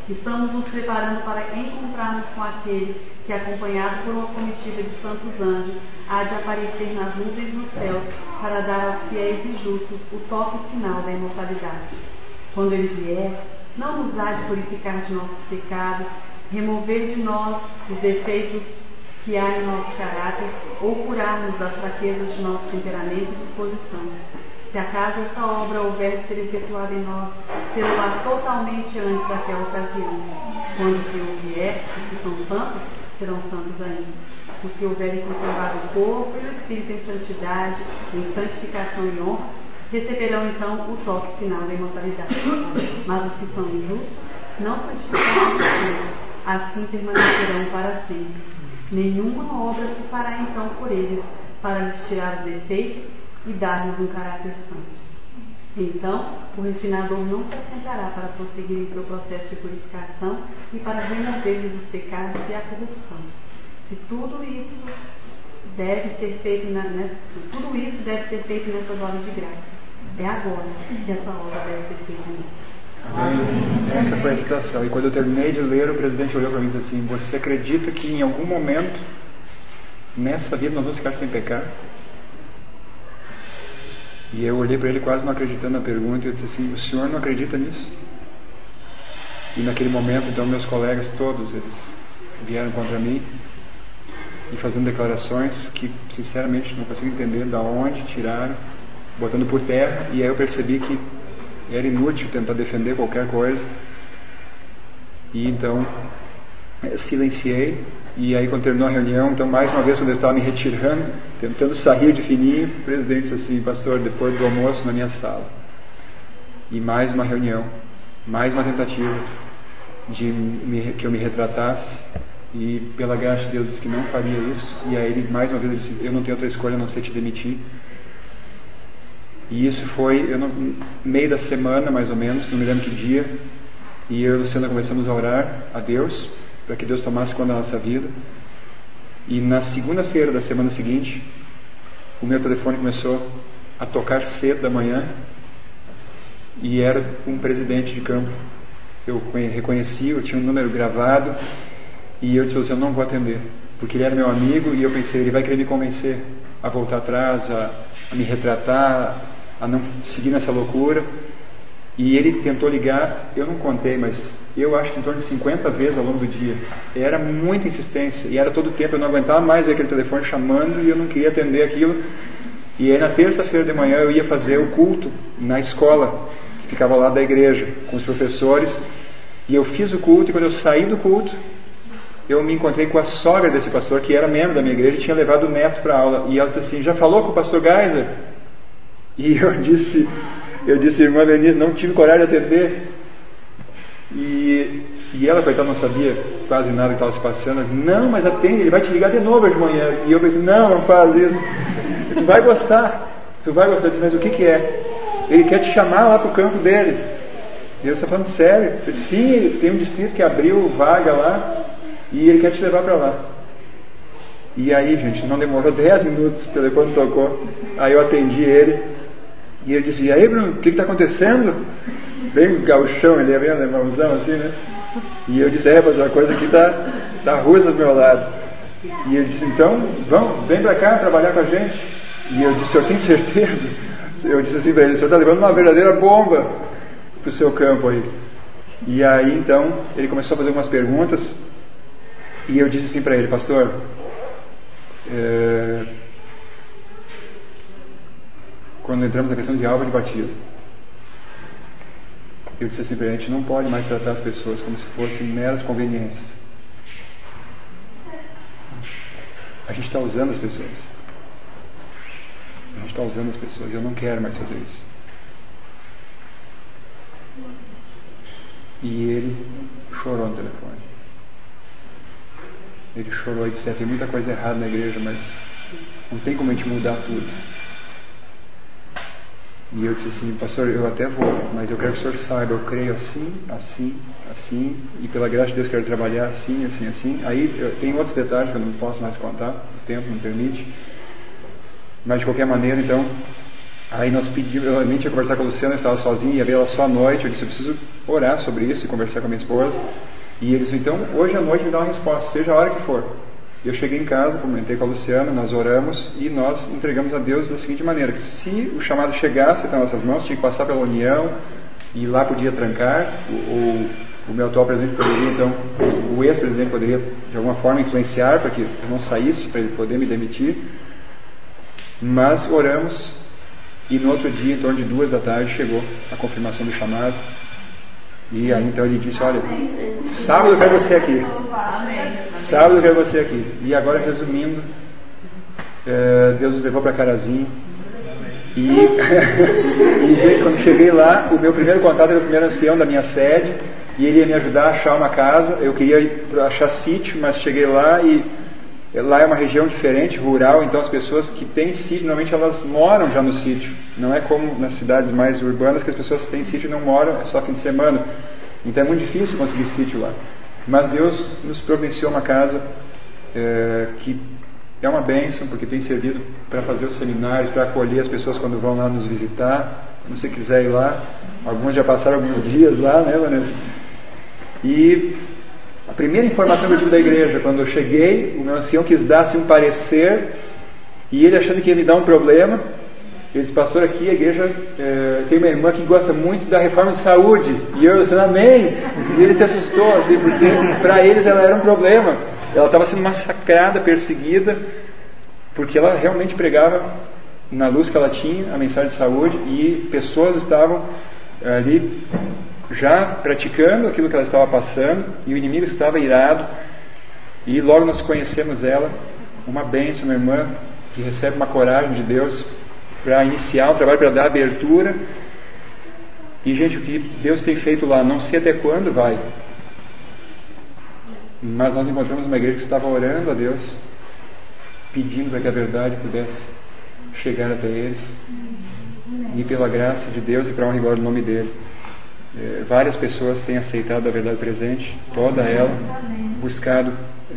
Estamos nos preparando para encontrarmos com aquele que, acompanhado por uma comitiva de santos anjos, há de aparecer nas nuvens dos céus para dar aos fiéis e justos o toque final da imortalidade. Quando ele vier, não nos há de purificar de nossos pecados, remover de nós os defeitos que há em nosso caráter ou curar-nos das fraquezas de nosso temperamento e disposição. Se acaso essa obra houver de ser efetuada em nós, será totalmente antes daquela ocasião. Quando o Senhor vier, os que são santos serão santos ainda. Os que houverem conservado o corpo e o espírito em santidade, em santificação e honra, receberão então o toque final da imortalidade. Mas os que são injustos não santificarão os seus, assim permanecerão para sempre. Nenhuma obra se fará então por eles, para lhes tirar os defeitos e dar-lhes um caráter santo. Então, o refinador não se assentará para prosseguir em seu processo de purificação e para remover-lhes os pecados e a corrupção. Se tudo isso deve ser feito nessas horas de graça. É agora que essa obra deve ser feita nisso. Amém. Essa foi a citação. E quando eu terminei de ler, o presidente olhou para mim e disse assim: você acredita que em algum momento nessa vida nós vamos ficar sem pecar? E eu olhei para ele quase não acreditando na pergunta, e eu disse assim: o senhor não acredita nisso? E naquele momento, então, meus colegas todos, eles vieram contra mim e fazendo declarações que sinceramente não consigo entender de onde tiraram, botando por terra. E aí eu percebi que era inútil tentar defender qualquer coisa, e então silenciei. E aí quando terminou a reunião, então mais uma vez, quando eu estava me retirando, tentando sair de fininho, o presidente disse assim: pastor, depois do almoço na minha sala. E mais uma reunião, mais uma tentativa de que eu me retratasse, e pela graça de Deus disse que não faria isso. E aí ele mais uma vez disse: eu não tenho outra escolha a não ser te demitir. E isso foi no meio da semana, mais ou menos, não me lembro que dia, e eu e a Luciana começamos a orar a Deus para que Deus tomasse conta da nossa vida. E na segunda-feira da semana seguinte, o meu telefone começou a tocar cedo da manhã, e era um presidente de campo. Eu reconheci, eu tinha um número gravado, e eu disse: eu não vou atender, porque ele era meu amigo, e eu pensei: ele vai querer me convencer a voltar atrás, a me retratar, a não seguir nessa loucura. E ele tentou ligar, eu não contei, mas eu acho que em torno de 50 vezes ao longo do dia. Era muita insistência, e era todo o tempo. Eu não aguentava mais ver aquele telefone chamando, e eu não queria atender aquilo. E aí na terça-feira de manhã eu ia fazer o culto na escola, que ficava lá da igreja, com os professores. E eu fiz o culto, e quando eu saí do culto, eu me encontrei com a sogra desse pastor, que era membro da minha igreja e tinha levado o neto para a aula. E ela disse assim: já falou com o pastor Geiser? E eu disse: irmã Denise, não tive coragem de atender. E ela, coitada, não sabia quase nada que estava se passando. Não, mas atende, ele vai te ligar de novo hoje de manhã. E eu pensei: não faz isso, tu vai gostar. Eu disse: mas o que é? Ele quer te chamar lá para o campo dele. E eu estou falando sério. Eu disse: sim, tem um distrito que abriu vaga lá, e ele quer te levar para lá. E aí, gente, não demorou 10 minutos, o telefone tocou. Aí eu atendi ele, e ele disse: e aí, Bruno, o que está acontecendo? Bem gauchão, ele é bem alemãozão assim, né? E eu disse: mas a coisa aqui tá russa do meu lado. E ele disse: então, vem para cá trabalhar com a gente. E eu disse: eu tenho certeza. Eu disse assim para ele: o senhor está levando uma verdadeira bomba para o seu campo aí. E aí, então, ele começou a fazer algumas perguntas, e eu disse assim para ele: pastor, quando entramos na questão de alvo de batismo, eu disse assim para ele: a gente não pode mais tratar as pessoas como se fossem meras conveniências. A gente está usando as pessoas. E eu não quero mais fazer isso. E ele chorou no telefone. Ele chorou e disse: tem muita coisa errada na igreja, mas não tem como a gente mudar tudo. E eu disse assim: pastor, eu até vou, mas eu quero que o senhor saiba, eu creio assim, e pela graça de Deus quero trabalhar assim. Aí eu tenho outros detalhes que eu não posso mais contar, o tempo não permite. Mas de qualquer maneira, então, aí nós pedimos, eu realmente ia conversar com a Luciana, eu estava sozinho, ia ver ela só à noite. Eu disse: eu preciso orar sobre isso e conversar com a minha esposa. E eles: então, hoje à noite me dá uma resposta, seja a hora que for. Eu cheguei em casa, comentei com a Luciana, nós oramos e nós entregamos a Deus da seguinte maneira: que se o chamado chegasse nas nossas mãos, tinha que passar pela união, e lá podia trancar. O meu atual presidente poderia, então, o ex-presidente poderia de alguma forma influenciar para que eu não saísse, para ele poder me demitir. Mas oramos, e no outro dia, em torno de 2 da tarde, chegou a confirmação do chamado. E aí então ele disse: olha, sábado eu quero você aqui. Sábado eu quero você aqui. E agora, resumindo, Deus nos levou para Carazinho. E gente, quando cheguei lá, o meu primeiro contato era o primeiro ancião da minha sede, e ele ia me ajudar a achar uma casa. Eu queria achar sítio, mas cheguei lá e Lá é uma região diferente, rural, então as pessoas que têm sítio, normalmente elas moram já no sítio. Não é como nas cidades mais urbanas que as pessoas que têm sítio e não moram, é só fim de semana. Então é muito difícil conseguir sítio lá. Mas Deus nos providenciou uma casa que é uma bênção, porque tem servido para fazer os seminários, para acolher as pessoas quando vão lá nos visitar. Se você quiser ir lá, alguns já passaram alguns dias lá, né, Vanessa? E a primeira informação que eu tive da igreja, quando eu cheguei, o meu ancião quis dar assim, um parecer, e ele achando que ia me dar um problema, ele disse: pastor, aqui a igreja tem uma irmã que gosta muito da reforma de saúde. E eu disse: amém. E ele se assustou, assim, porque para eles ela era um problema. Ela estava sendo massacrada, perseguida, porque ela realmente pregava, na luz que ela tinha, a mensagem de saúde, e pessoas estavam ali já praticando aquilo que ela estava passando, e o inimigo estava irado. E logo nós conhecemos ela, uma bênção, uma irmã que recebe uma coragem de Deus para iniciar o trabalho, para dar abertura. E gente, o que Deus tem feito lá, não sei até quando vai, mas nós encontramos uma igreja que estava orando a Deus, pedindo para que a verdade pudesse chegar até eles, e pela graça de Deus e para honra e glória do nome dele, várias pessoas têm aceitado a verdade presente, toda ela, buscado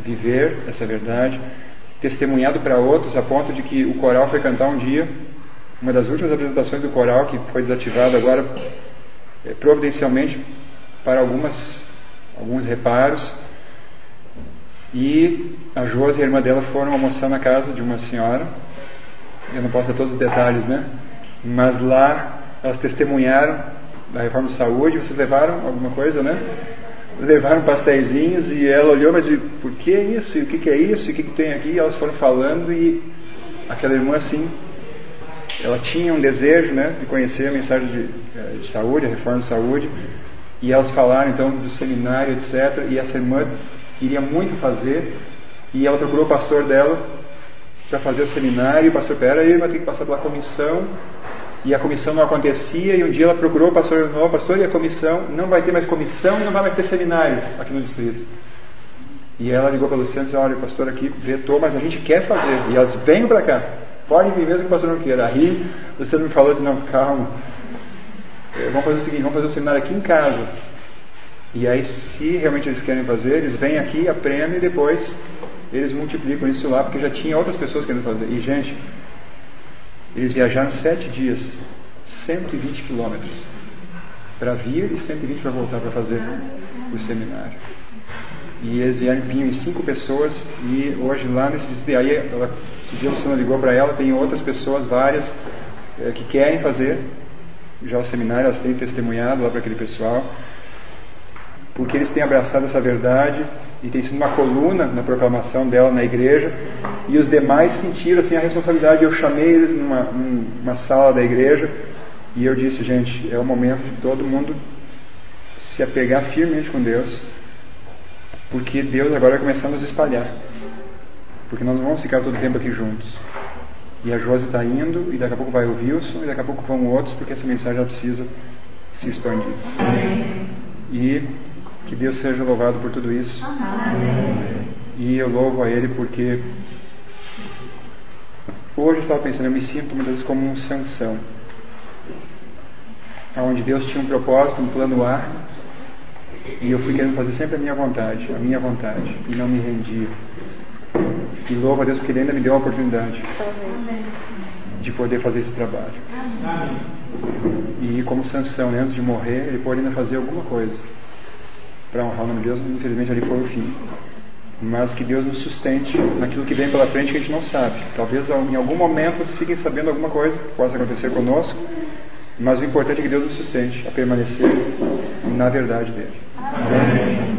viver essa verdade, testemunhado para outros, a ponto de que o coral foi cantar um dia, uma das últimas apresentações do coral, que foi desativado agora providencialmente para alguns reparos, e a Josi e a irmã dela foram almoçar na casa de uma senhora. Eu não posso dar todos os detalhes, né? Mas lá elas testemunharam da reforma de saúde. Vocês levaram alguma coisa, né? Levaram pastéisinhos, e ela olhou: mas por que isso? E o que é isso? E o que tem aqui? E elas foram falando, e aquela irmã, assim, ela tinha um desejo, né, de conhecer a mensagem de saúde, a reforma de saúde, e elas falaram então do seminário, etc. E essa irmã queria muito fazer, e ela procurou o pastor dela para fazer o seminário. E o pastor: pera aí, vai ter que passar pela comissão. E a comissão não acontecia, e um dia ela procurou o pastor de novo: pastor, e a comissão? Não vai ter mais comissão e não vai mais ter seminário aqui no distrito. E ela ligou para o Luciano e disse: olha, o pastor aqui vetou, mas a gente quer fazer. E elas: venham para cá, podem vir mesmo que o pastor não queira. Aí o Luciano me falou: disse: não, calma, vamos fazer o seguinte, vamos fazer o seminário aqui em casa. E aí, se realmente eles querem fazer, eles vêm aqui, aprendem, e depois eles multiplicam isso lá, porque já tinha outras pessoas querendo fazer. E gente, eles viajaram 7 dias, 120 quilômetros para vir e 120 para voltar para fazer o seminário. E eles vinham em 5 pessoas, e hoje lá nesse dia, aí esse dia a Luciana ligou para ela, tem outras pessoas, várias, que querem fazer já o seminário. Elas têm testemunhado lá para aquele pessoal, porque eles têm abraçado essa verdade, e tem sido uma coluna na proclamação dela na igreja, e os demais sentiram assim a responsabilidade. Eu chamei eles numa sala da igreja, e eu disse: gente, é o momento de todo mundo se apegar firmemente com Deus, porque Deus agora vai começar a nos espalhar, porque nós não vamos ficar todo o tempo aqui juntos. E a Josi está indo, e daqui a pouco vai o Wilson, e daqui a pouco vão outros, porque essa mensagem já precisa se expandir. E que Deus seja louvado por tudo isso. E eu louvo a Ele porque hoje eu estava pensando, eu me sinto muitas vezes como um Sansão, onde Deus tinha um propósito, um plano A, e eu fui querendo fazer sempre a minha vontade, e não me rendia. E louvo a Deus porque Ele ainda me deu a oportunidade de poder fazer esse trabalho. E como Sansão, né, antes de morrer, ele pôde ainda fazer alguma coisa para honrar o nome de Deus. Infelizmente ali foi o fim. Mas que Deus nos sustente naquilo que vem pela frente, que a gente não sabe. Talvez em algum momento vocês fiquem sabendo alguma coisa que possa acontecer conosco, mas o importante é que Deus nos sustente a permanecer na verdade dele. Amém.